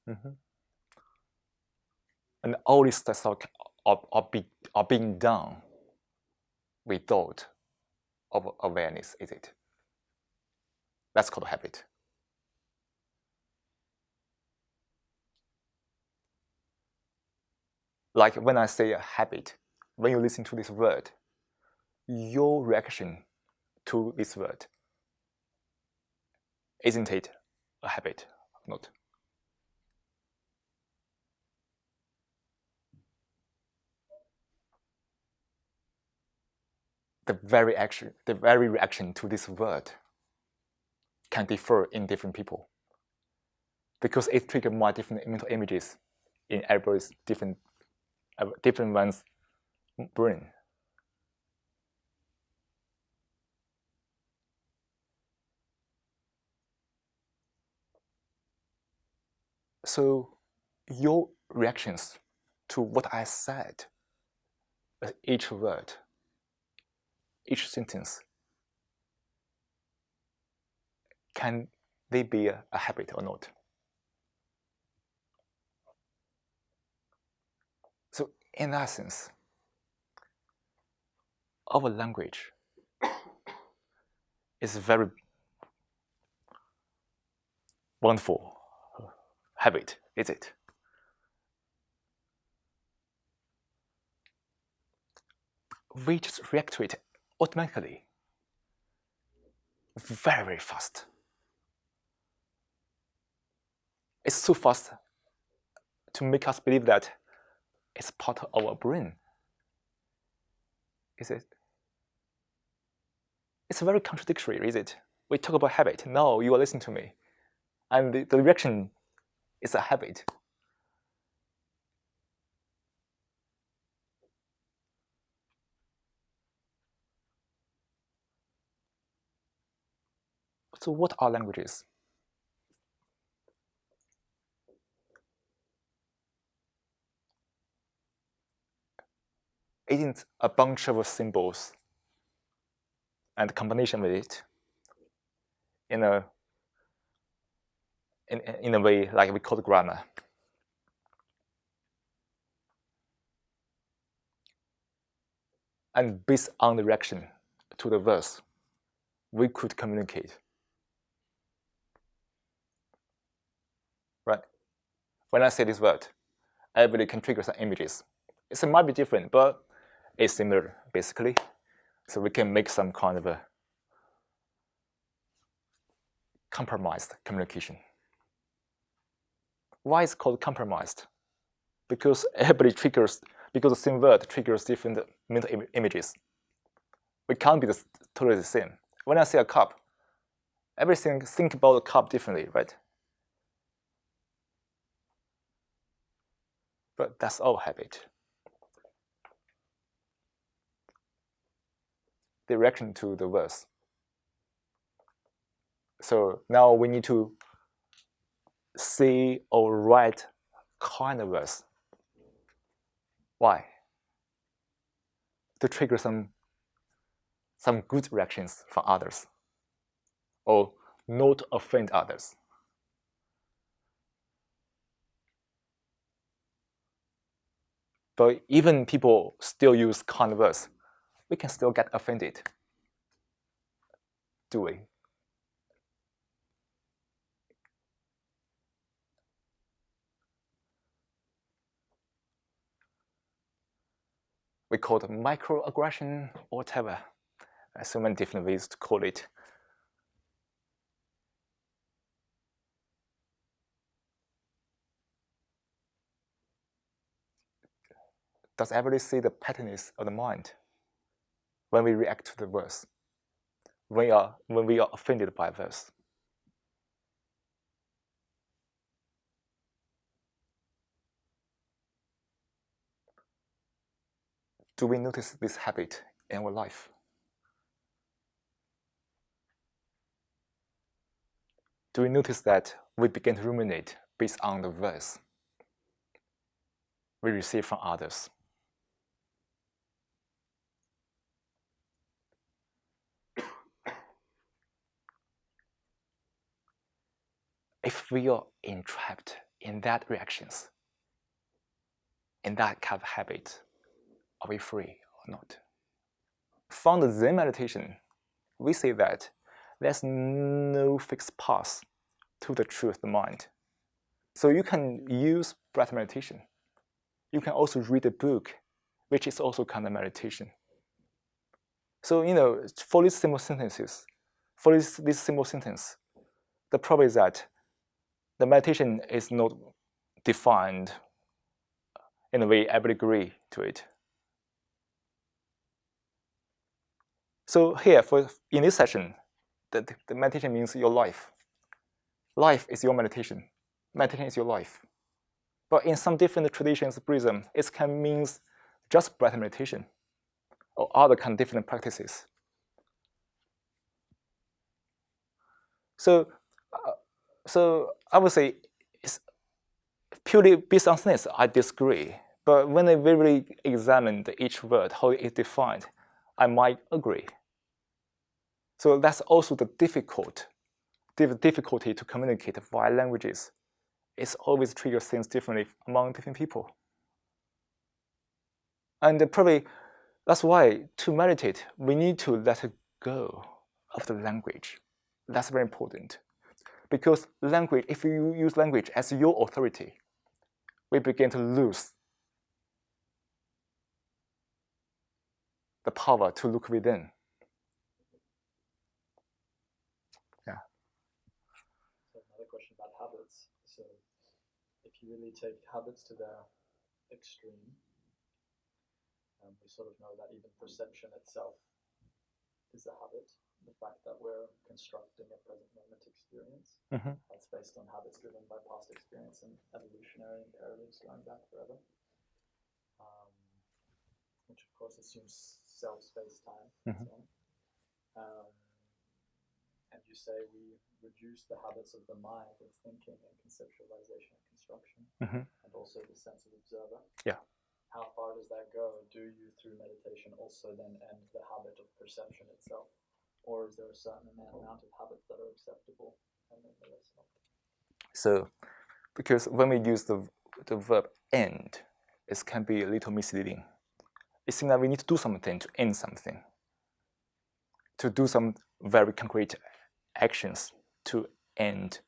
Mm-hmm. And all these steps are being done without awareness, is it? That's called habit. Like when I say a habit, when you listen to this word, your reaction to this word, isn't it a habit or not? The very reaction to this word can differ in different people because it triggers more different mental images in everybody's different one's brain. So your reactions to what I said, each word, each sentence, can they be a habit or not? So in that sense, our language is very wonderful habit, is it? We just react to it automatically, very, very fast. It's so fast to make us believe that it's part of our brain. Is it? It's very contradictory, is it? We talk about habit. No, you are listening to me. And the reaction is a habit. So what are languages? Isn't a bunch of symbols and combination with it in a way like we call it grammar. And based on the reaction to the verse, we could communicate. Right? When I say this word, everybody can trigger some images. It might be different, but it's similar, basically. So we can make some kind of a compromised communication. Why is it called compromised? Because everybody triggers, because the same word triggers different mental images. We can't be totally the same. When I say a cup, everything think about the cup differently, right? But that's all habit. The reaction to the verse. So now we need to say or write kind of verse. Why? To trigger some good reactions from others, or not offend others. But even people still use kind of verse, we can still get offended. Do we? We call it microaggression or whatever. There's so many different ways to call it. Does everybody see the patterns of the mind when we react to the verse? When we are offended by a verse? Do we notice this habit in our life? Do we notice that we begin to ruminate based on the verse we receive from others? If we are entrapped in that reactions, in that kind of habit, are we free or not? From the Zen meditation, we say that there's no fixed path to the truth of the mind. So you can use breath meditation. You can also read a book, which is also kind of meditation. So, for these simple sentences, for this simple sentence, the problem is that the meditation is not defined in a way everybody agree to it. So here, in this session, the meditation means your life. Life is your meditation. Meditation is your life. But in some different traditions of Buddhism, it can mean just breath meditation or other kind of different practices. So I would say it's purely based on this, I disagree. But when I really examine each word, how it is defined, I might agree. So that's also the difficulty to communicate via languages. It's always triggers things differently among different people. And probably that's why to meditate, we need to let go of the language. That's very important. Because language, if you use language as your authority, we begin to lose the power to look within. Yeah. So another question about habits. So if you really take habits to their extreme, we sort of know that even perception itself is a habit. The fact that we're constructing a present moment experience, that's based on habits driven by past experience and evolutionary imperatives going back forever, which of course assumes self-space-time. And so on. And you say we reduce the habits of the mind of thinking and conceptualization and construction, and also the sense of observer. Yeah. How far does that go? Do you, through meditation, also then end the habit of perception itself? Or is there a certain amount of habits that are acceptable and then the rest not? So, because when we use the verb end, it can be a little misleading. It seems that we need to do something to end something, to do some very concrete actions to end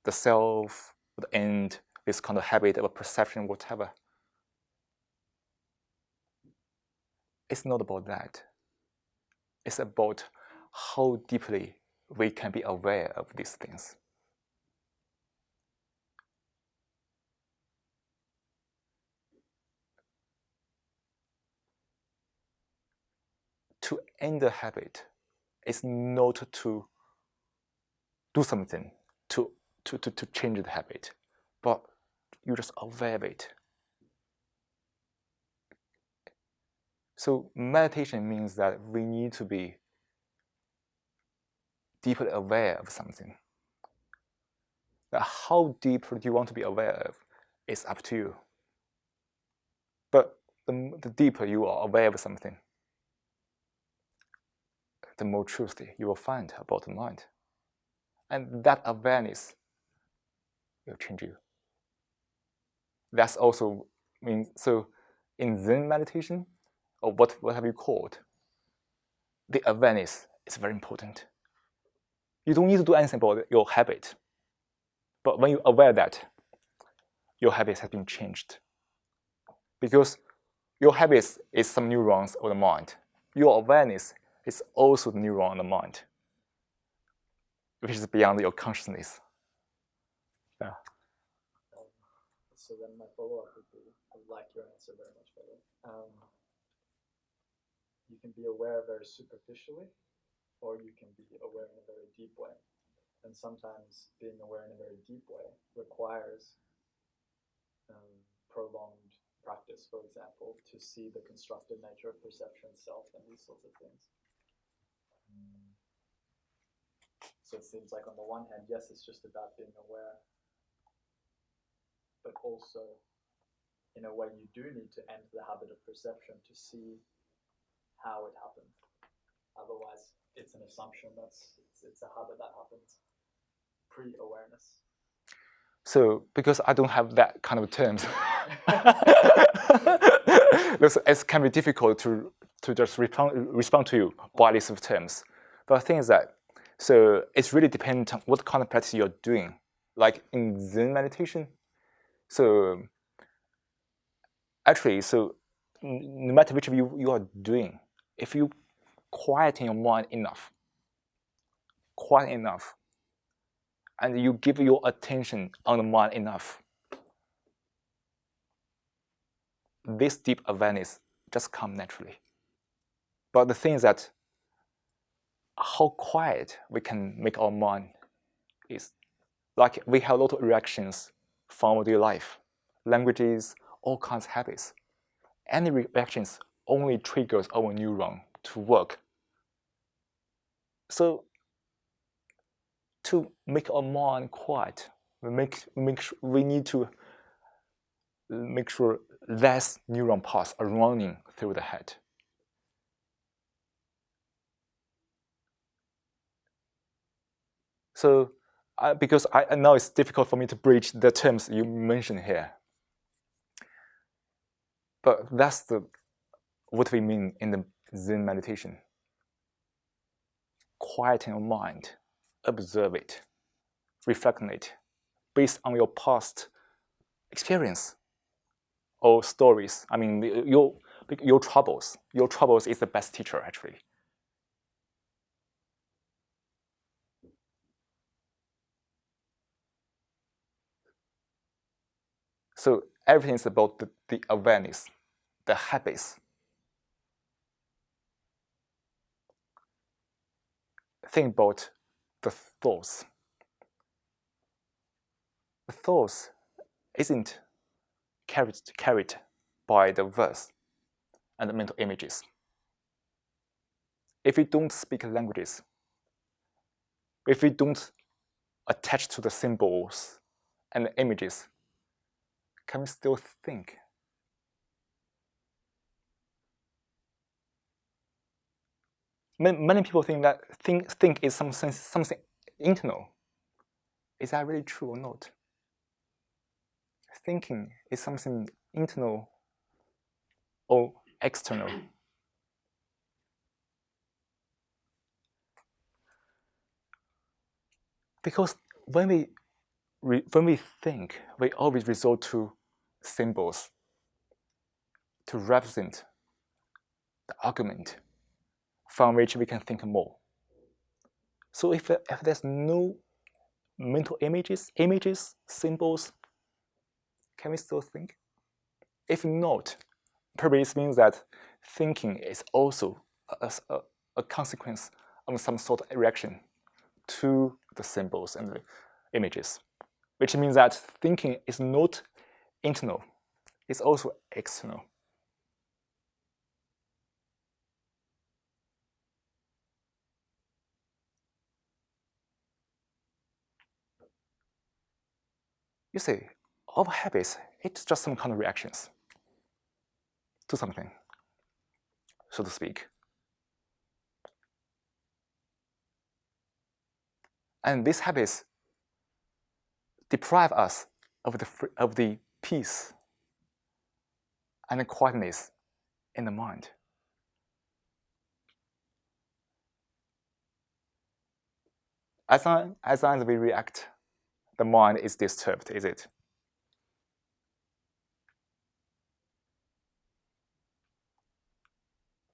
the self, to end this kind of habit of perception, whatever. It's not about that. It's about how deeply we can be aware of these things. To end the habit is not to do something to change the habit, but you just aware of it. So meditation means that we need to be deeply aware of something. Now, how deep do you want to be aware of is up to you. But the deeper you are aware of something, the more truth you will find about the mind. And that awareness will change you. That's also means, so in Zen meditation, or what have you called? the awareness is very important. You don't need to do anything about your habit. But when you're aware that your habits have been changed, because your habits is some neurons of the mind, your awareness is also the neuron in the mind, which is beyond your consciousness. Yeah. So then my follow-up would be, I like your answer very much, brother. You can be aware very superficially, or you can be aware in a very deep way. And sometimes being aware in a very deep way requires prolonged practice, for example, to see the constructed nature of perception, self, and these sorts of things. So it seems like on the one hand, yes, it's just about being aware, but also, in a way, you do need to end the habit of perception to see how it happened. Otherwise, it's an assumption it's a habit that happens pre-awareness. So, because I don't have that kind of terms, it can be difficult to just respond to you by list of terms. But the thing is that, so it's really dependent on what kind of practice you're doing. Like in Zen meditation, so actually, so no matter which of you are doing, if you quieten your mind enough, and you give your attention on the mind enough, this deep awareness just comes naturally. But the thing is that how quiet we can make our mind is like we have a lot of reactions from our daily life, languages, all kinds of habits. Any reactions only triggers our neuron to work. So to make our mind quiet, we need to make sure less neuron paths are running through the head. So, because I know it's difficult for me to bridge the terms you mentioned here, but that's what we mean in the Zen meditation. Quieten your mind, observe it, reflect on it, based on your past experience or stories. I mean, your troubles. Your troubles is the best teacher, actually. So everything is about the awareness, the habits. Think about the thoughts. The thoughts isn't carried by the verse and the mental images. If we don't speak languages, if we don't attach to the symbols and the images, can we still think? Many people think that think is something internal. Is that really true or not? Thinking is something internal or external. Because when we think, we always resort to symbols to represent the argument from which we can think more. So if there's no mental images, symbols, can we still think? If not, probably it means that thinking is also a consequence of some sort of reaction to the symbols and the images, which means that thinking is not internal, it's also external. You see, our habits, it's just some kind of reactions to something, so to speak. And these habits deprive us of the peace and the quietness in the mind. As long as we react, the mind is disturbed, is it?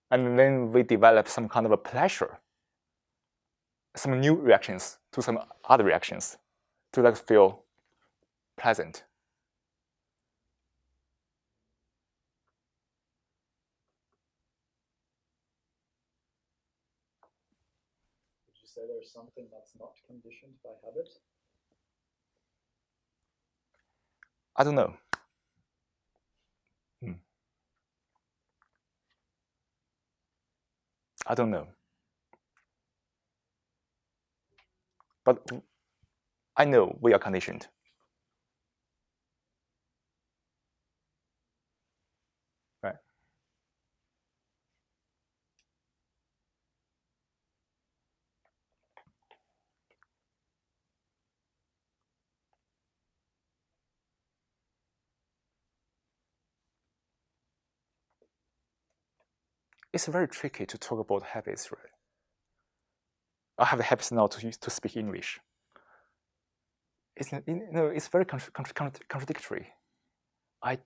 And then we develop some kind of a pleasure, some new reactions to some other reactions to like feel pleasant. Would you say there's something that's not conditioned by habit? I don't know. I don't know. But I know we are conditioned. Right. It's very tricky to talk about habits, right? I have the habits now to speak English. It's very contradictory. I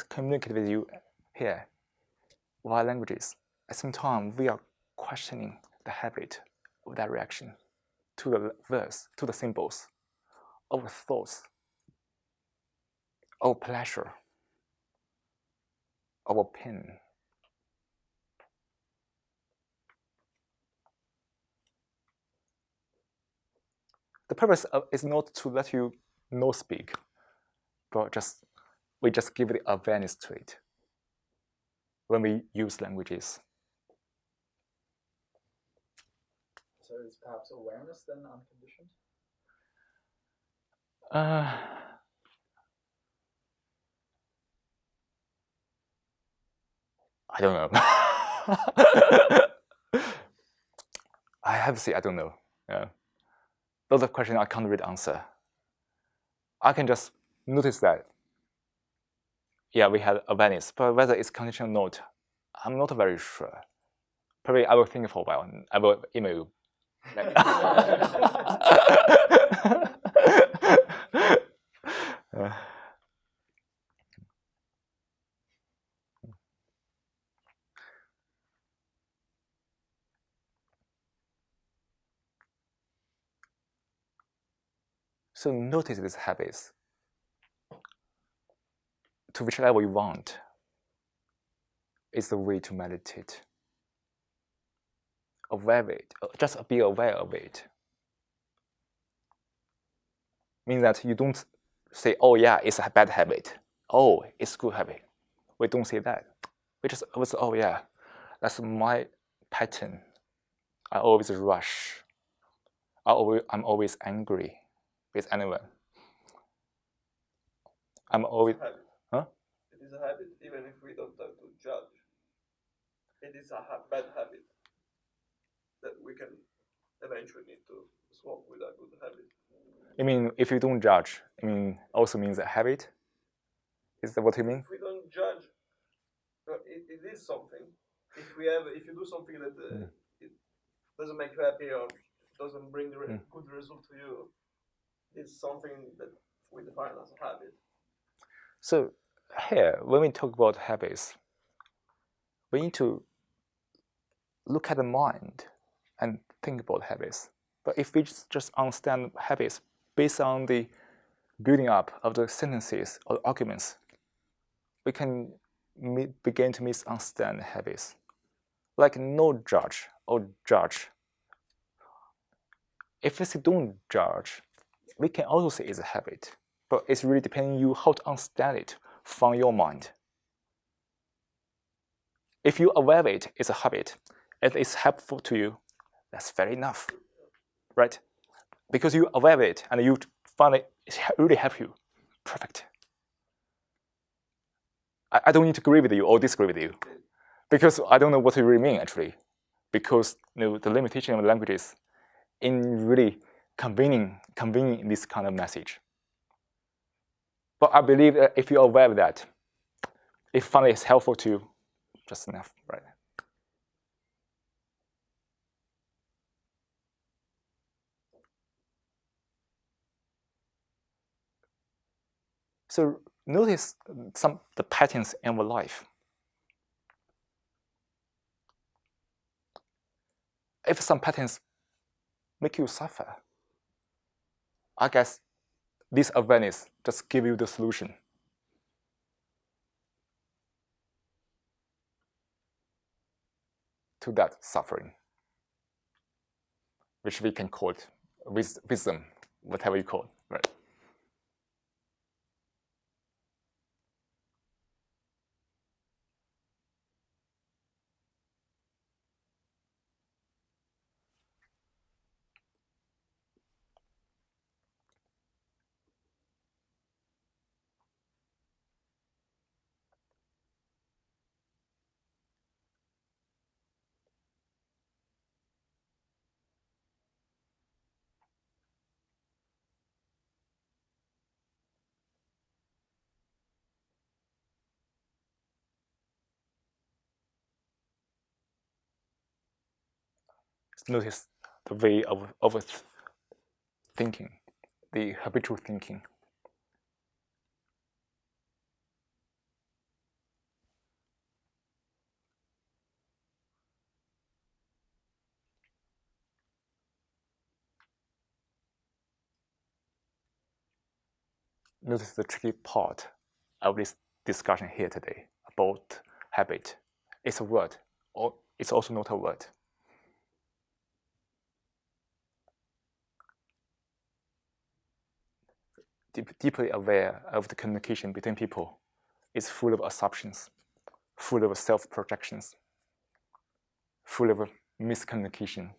communicate with you here via languages. At some time, we are questioning the habit of that reaction to the verse, to the symbols, our thoughts, our pleasure, our pain. The purpose is not to let you no speak, but we just give the awareness to it when we use languages. So is perhaps awareness then unconditioned? I don't know. I have to say I don't know. Yeah. Those are questions I can't really answer. I can just notice that, yeah, we had awareness, but whether it's conditional or not, I'm not very sure. Probably I will think for a while and I will email you. So notice these habits to which level you want is the way to meditate. Aware of it, just be aware of it. Means that you don't say, oh yeah, it's a bad habit. Oh, it's a good habit. We don't say that. We just always, oh yeah, that's my pattern. I always rush. I'm always angry with anyone. I'm always. Huh? It is a habit, even if we don't have to judge. It is a bad habit that we can eventually need to swap with a good habit. You mean if you don't judge? I mean also means a habit? Is that what you mean? If we don't judge, it is something. If you do something that it doesn't make you happy or doesn't bring the good result to you, it's something that we define as a habit. So here, when we talk about habits, we need to look at the mind and think about habits. But if we just understand habits based on the building up of the sentences or arguments, we can begin to misunderstand habits. Like no judge or judge. If we say don't judge, we can also say it's a habit. But it's really depending on you how to understand it from your mind. If you aware of it, it's a habit, and it's helpful to you, that's fair enough, right? Because you aware of it and you find it really help you, perfect. I don't need to agree with you or disagree with you, because I don't know what you really mean actually, because the limitation of languages in really convening this kind of message. But I believe that if you're aware of that, if you find it's helpful to you, just enough, right? So notice the patterns in our life. If some patterns make you suffer, I guess this awareness just give you the solution. To that suffering, which we can call it wisdom, whatever you call it, right? Notice the way of thinking, the habitual thinking. Notice the tricky part of this discussion here today about habit. It's a word, or it's also not a word. Deeply aware of the communication between people is full of assumptions, full of self-projections, full of miscommunication.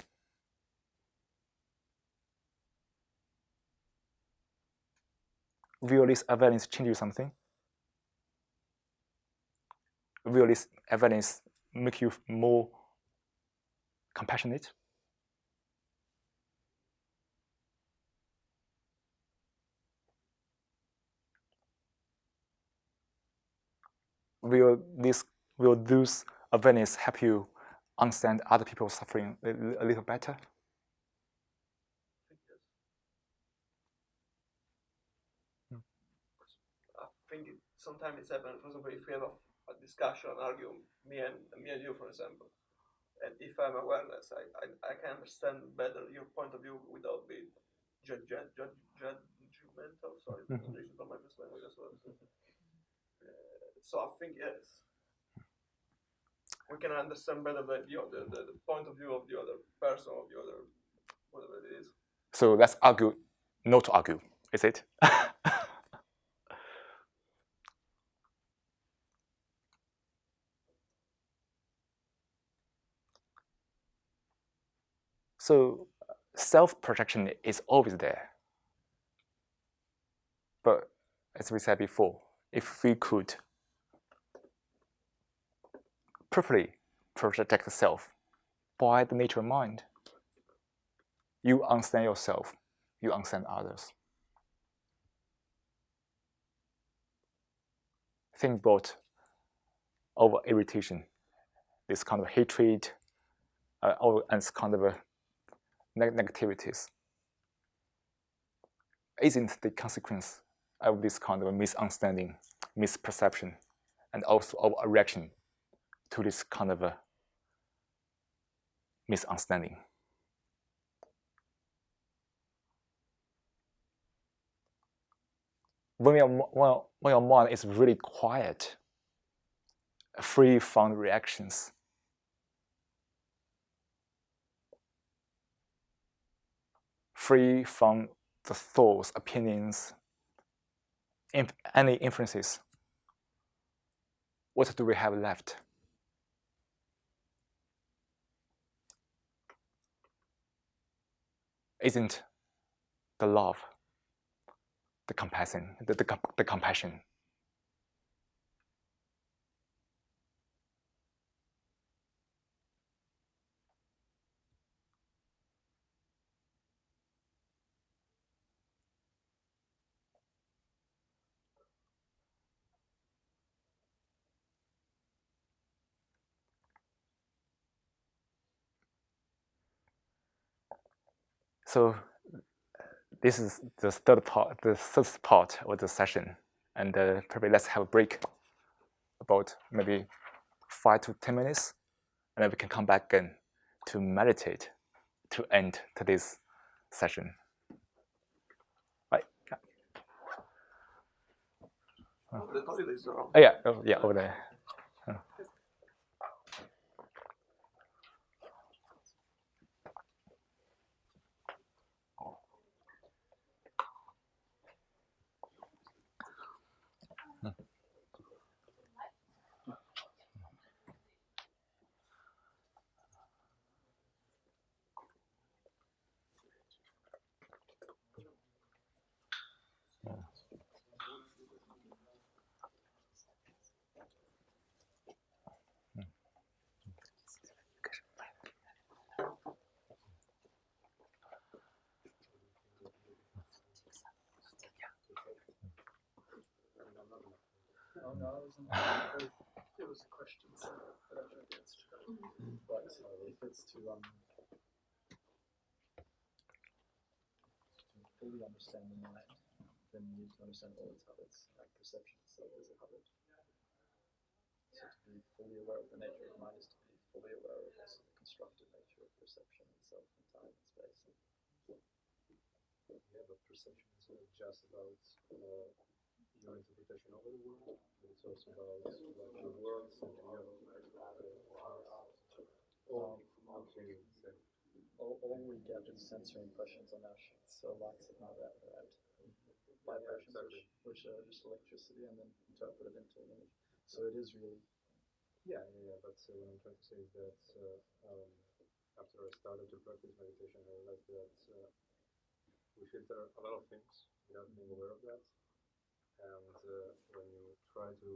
Will this awareness change you something? Will this awareness make you more compassionate? Will those awareness help you understand other people's suffering a little better? I think sometimes it's happened. For example, if we have a discussion, argument, me and you, for example, and if I'm awareness, I can understand better your point of view without being judgmental. Sorry, English is not my first language as well. So I think yes, we can understand better the point of view of the other person, of the other, whatever it is. So let's argue, not to argue, is it? So self-projection is always there. But as we said before, if we could properly project the self by the nature of mind, you understand yourself, you understand others. Think about over irritation, this kind of hatred, and this kind of negativities. Isn't the consequence of this kind of misunderstanding, misperception, and also of a reaction to this kind of a misunderstanding? When your mind is really quiet, free from reactions, free from the thoughts, opinions, any influences, what do we have left? Isn't the love, the compassion, the compassion? So this is the third part of the session. and probably let's have a break, about maybe 5 to 10 minutes, and then we can come back again to meditate to end today's session. Right? Yeah. The holidays are Oh yeah, over there. Oh no, it was a question, so I don't know the answer to that. But if it's to fully understand the mind, then you need to understand all its habits. Like perception itself is a habit. So to be fully aware of the nature of mind is to be fully aware of also the constructed nature of perception itself in time and space. Yeah, but perception is not just about your interpretation of the world, but it's also about your words and your all we get is sensory impressions on our sheets, so lights are not that, right? Vibrations, exactly. which are just electricity and then interpreted into an image. So it is really. Yeah. But what I'm trying to say is that after I started to practice meditation, I realized that we filter a lot of things without being aware of that. And when you try to,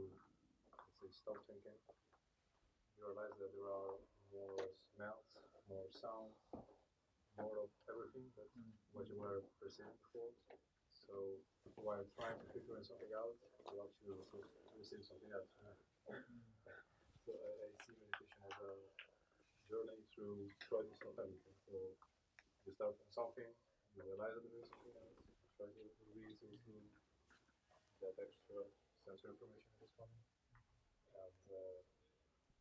let's say, stop thinking, you realize that there are more smells, more sounds, more of everything than what you were perceiving before. So while trying to figure something out, you actually receive something else. So I see meditation as a journey through trying to stop everything. So you start from something, you realize that there is something else, you try to release that extra sensory information that is coming, and I don't know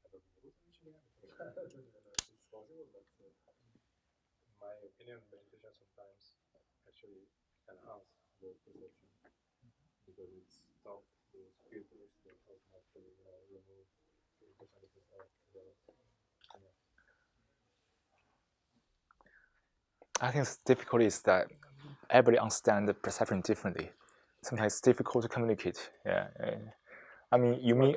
what actually happens. I don't know if it's possible, but in my opinion, meditation sometimes actually enhance the perception because it stops those filters that automatically remove the personality stuff. I think the difficulty is that everybody understands the perception differently. Sometimes it's difficult to communicate. Yeah. I mean, you mean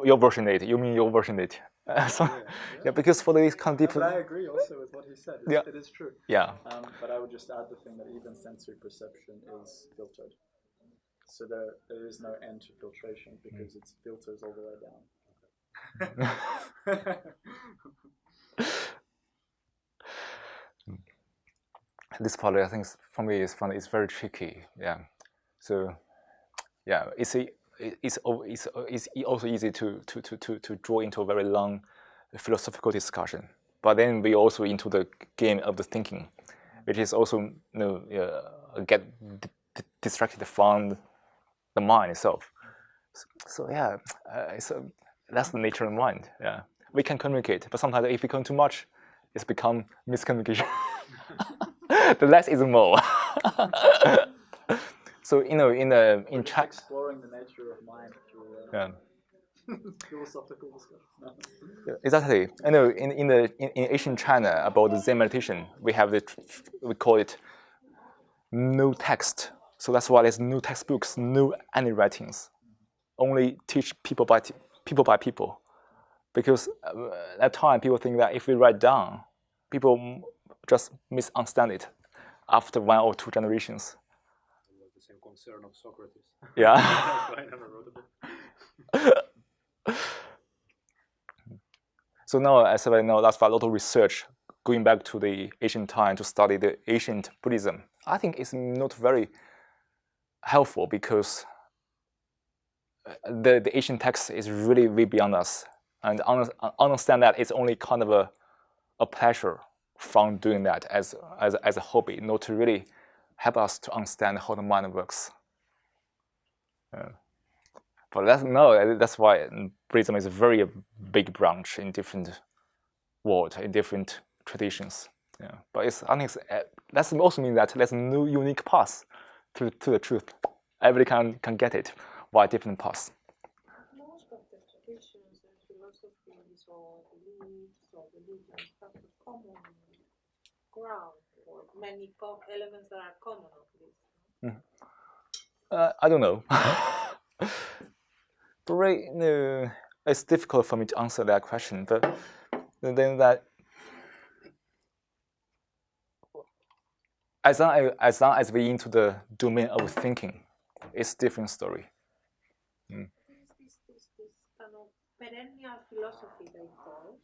your version 8. You mean your version 8. Because for these kind of But different. I agree also with what he said. It is true. Yeah. But I would just add the thing that even sensory perception is filtered. So there is no end to filtration because it's filters all the way down. This part, I think, for me, is fun. It's very tricky. Yeah. So, yeah, it's also easy to draw into a very long philosophical discussion. But then we also into the game of the thinking, which is also get distracted from the mind itself. So yeah, that's the nature of the mind. Yeah, we can communicate, but sometimes if we come too much, it's become miscommunication. The less is more. So in chat, exploring the nature of mind through philosophical discussion. Exactly. I know in ancient China about the Zen meditation, we call it no text. So that's why there's no textbooks, no any writings. Only teach people by people. Because at that time, people think that if we write down, people just misunderstand it after 1 or 2 generations. The same concern of Socrates. Yeah. That's why I never wrote a book. So now, as I know, that's a lot of research going back to the ancient time to study the ancient Buddhism. I think it's not very helpful because the ancient text is really way beyond us, and understand that it's only kind of a pleasure from doing that as a hobby, not to really help us to understand how the mind works. But that's why Buddhism is a very big branch in different world, in different traditions. But I think that also means that there's no unique path to the truth. Everybody can get it via different paths. Most of the traditions and philosophies or beliefs or religions have a common ground, or many elements that are common at least. I don't know. It's difficult for me to answer that question. But then that as long as we're into the domain of thinking, it's a different story. This kind of perennial philosophy they call.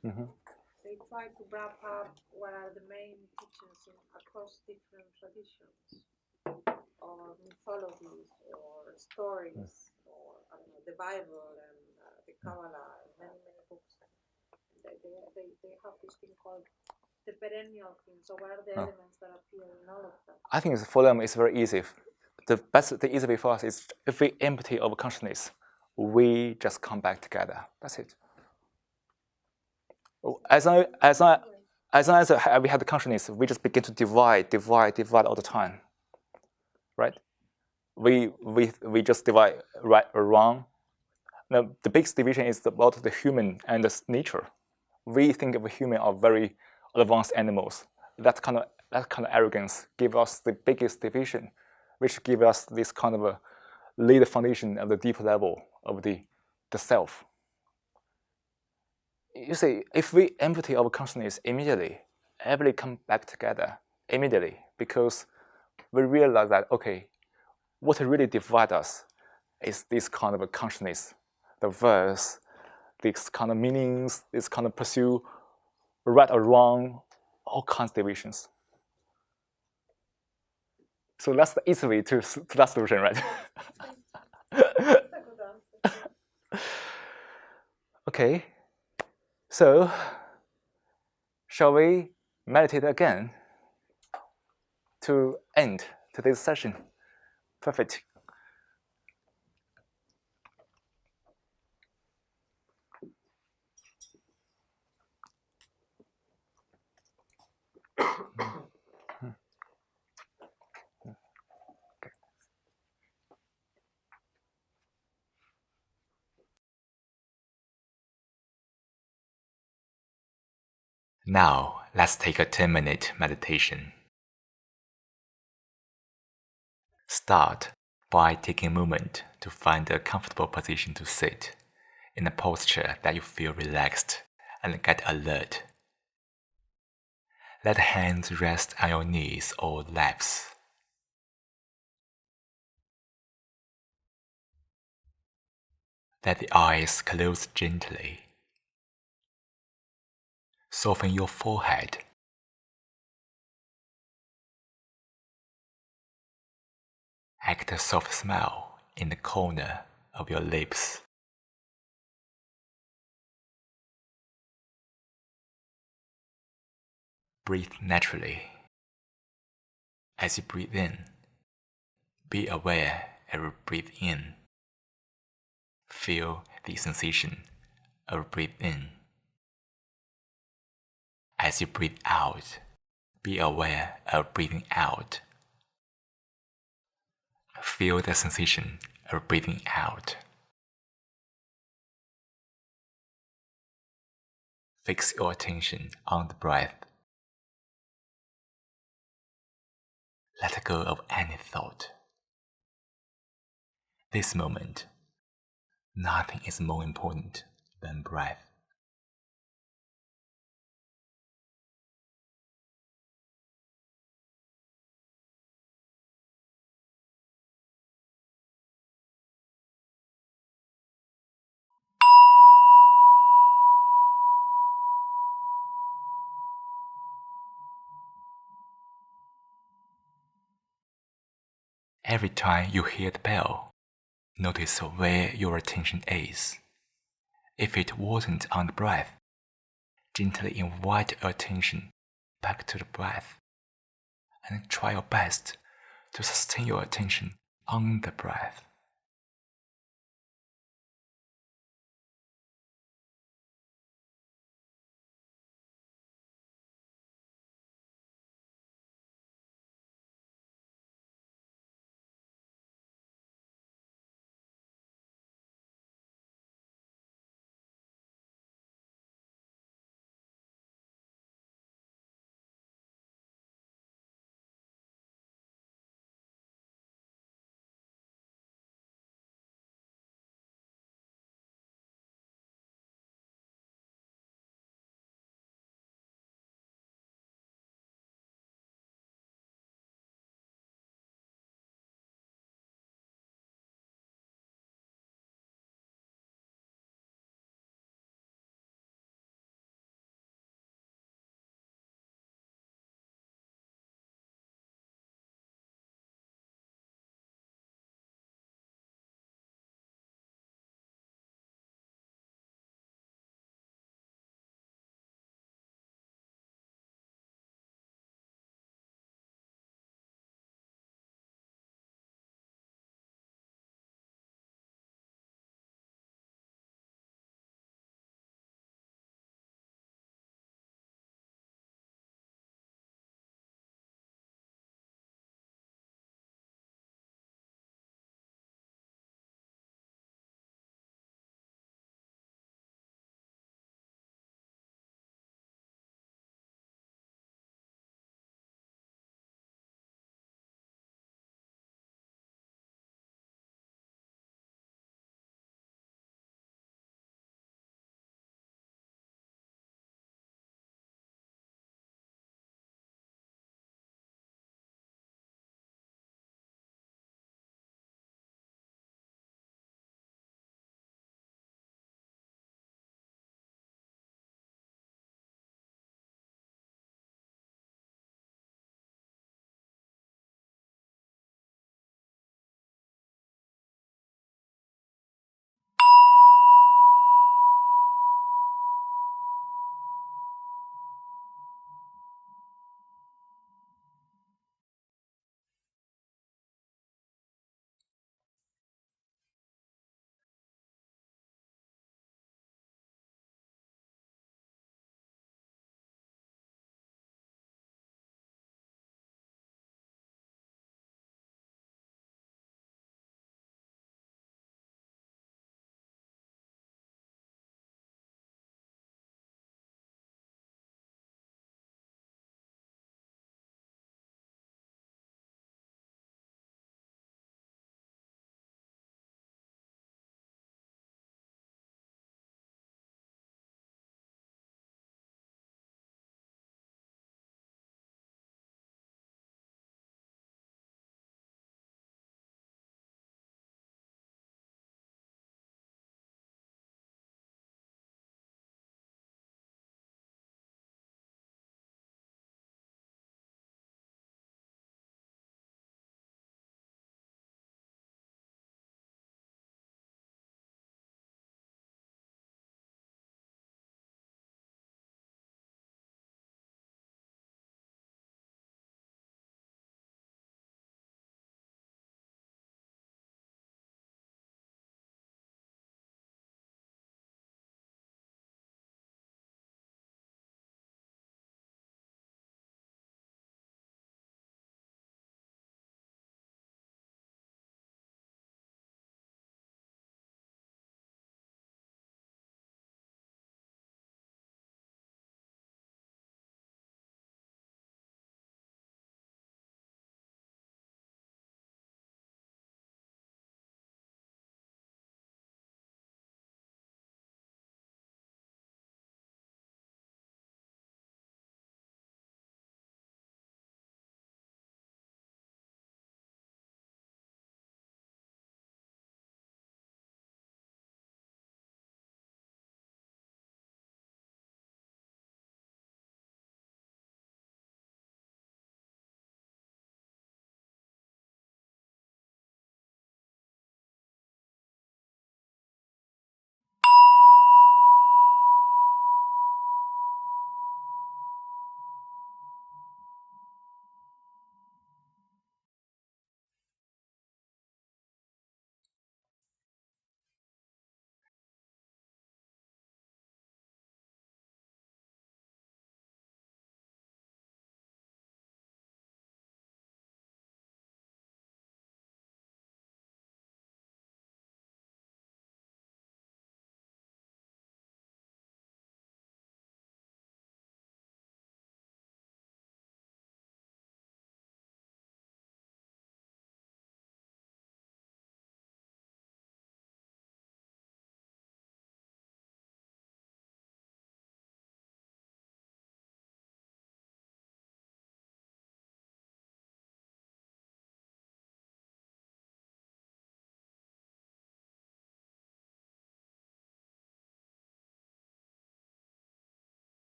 They try to wrap up what are the main teachings across different traditions, or mythologies, or stories, or I don't know, the Bible and the Kabbalah, and many books. They have this thing called the perennial thing. So what are the elements that appear in all of them? I think for them it's very easy. The easy way for us is if we empty our consciousness, we just come back together. That's it. As long as we have the consciousness, we just begin to divide all the time, right? We just divide right or wrong. Now the biggest division is about the human and the nature. We think of a human as very advanced animals. That kind of arrogance gives us the biggest division, which gives us this kind of a lay the foundation of the deeper level of the self. You see, if we empty our consciousness immediately, everybody come back together immediately, because we realize that, okay, what really divides us is this kind of a consciousness, the verse, this kind of meanings, this kind of pursue, right or wrong, all kinds of divisions. So that's the easy way to that solution, right? That's a good answer. Okay. So, shall we meditate again to end today's session? Perfect. Now, let's take a 10-minute meditation. Start by taking a moment to find a comfortable position to sit, in a posture that you feel relaxed and get alert. Let hands rest on your knees or laps. Let the eyes close gently. Soften your forehead. Act a soft smile in the corner of your lips. Breathe naturally. As you breathe in, be aware of your breathe in. Feel the sensation of breathe in. As you breathe out, be aware of breathing out. Feel the sensation of breathing out. Fix your attention on the breath. Let go of any thought. This moment, nothing is more important than breath. Every time you hear the bell, notice where your attention is. If it wasn't on the breath, gently invite your attention back to the breath and try your best to sustain your attention on the breath.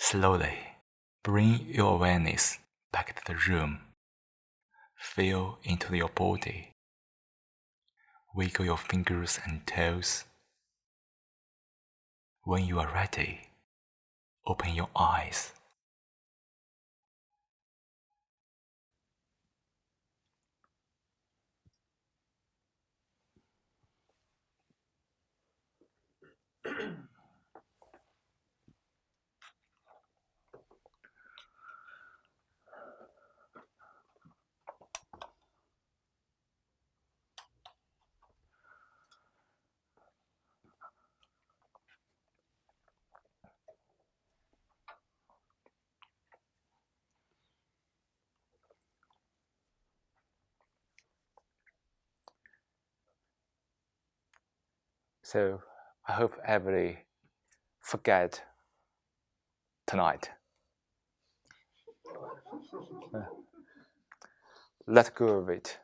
Slowly bring your awareness back to the room. Feel into your body. Wiggle your fingers and toes. When you are ready, open your eyes. So I hope everybody forget tonight. Let go of it.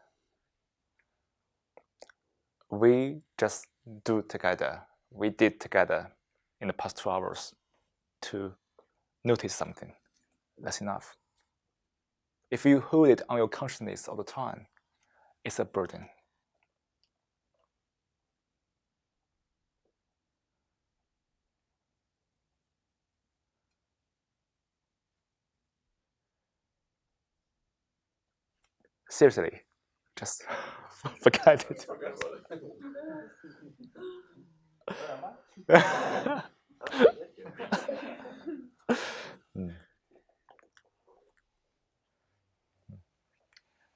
We just do together. We did together in the past 2 hours to notice something. That's enough. If you hold it on your consciousness all the time, it's a burden. Seriously, just forget it.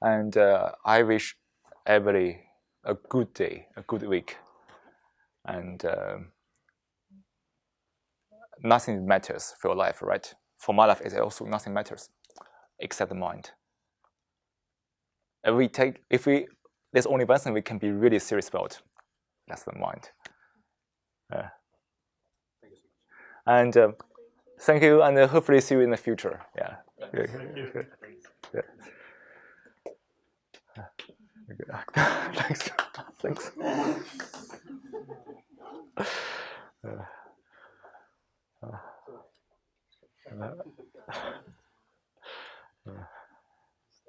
And I wish everybody a good day, a good week. And nothing matters for your life, right? For my life, it's also nothing matters except the mind. There's only one thing we can be really serious about. That's the mind. And thank you, and hopefully see you in the future. Yeah. Thanks. Thanks.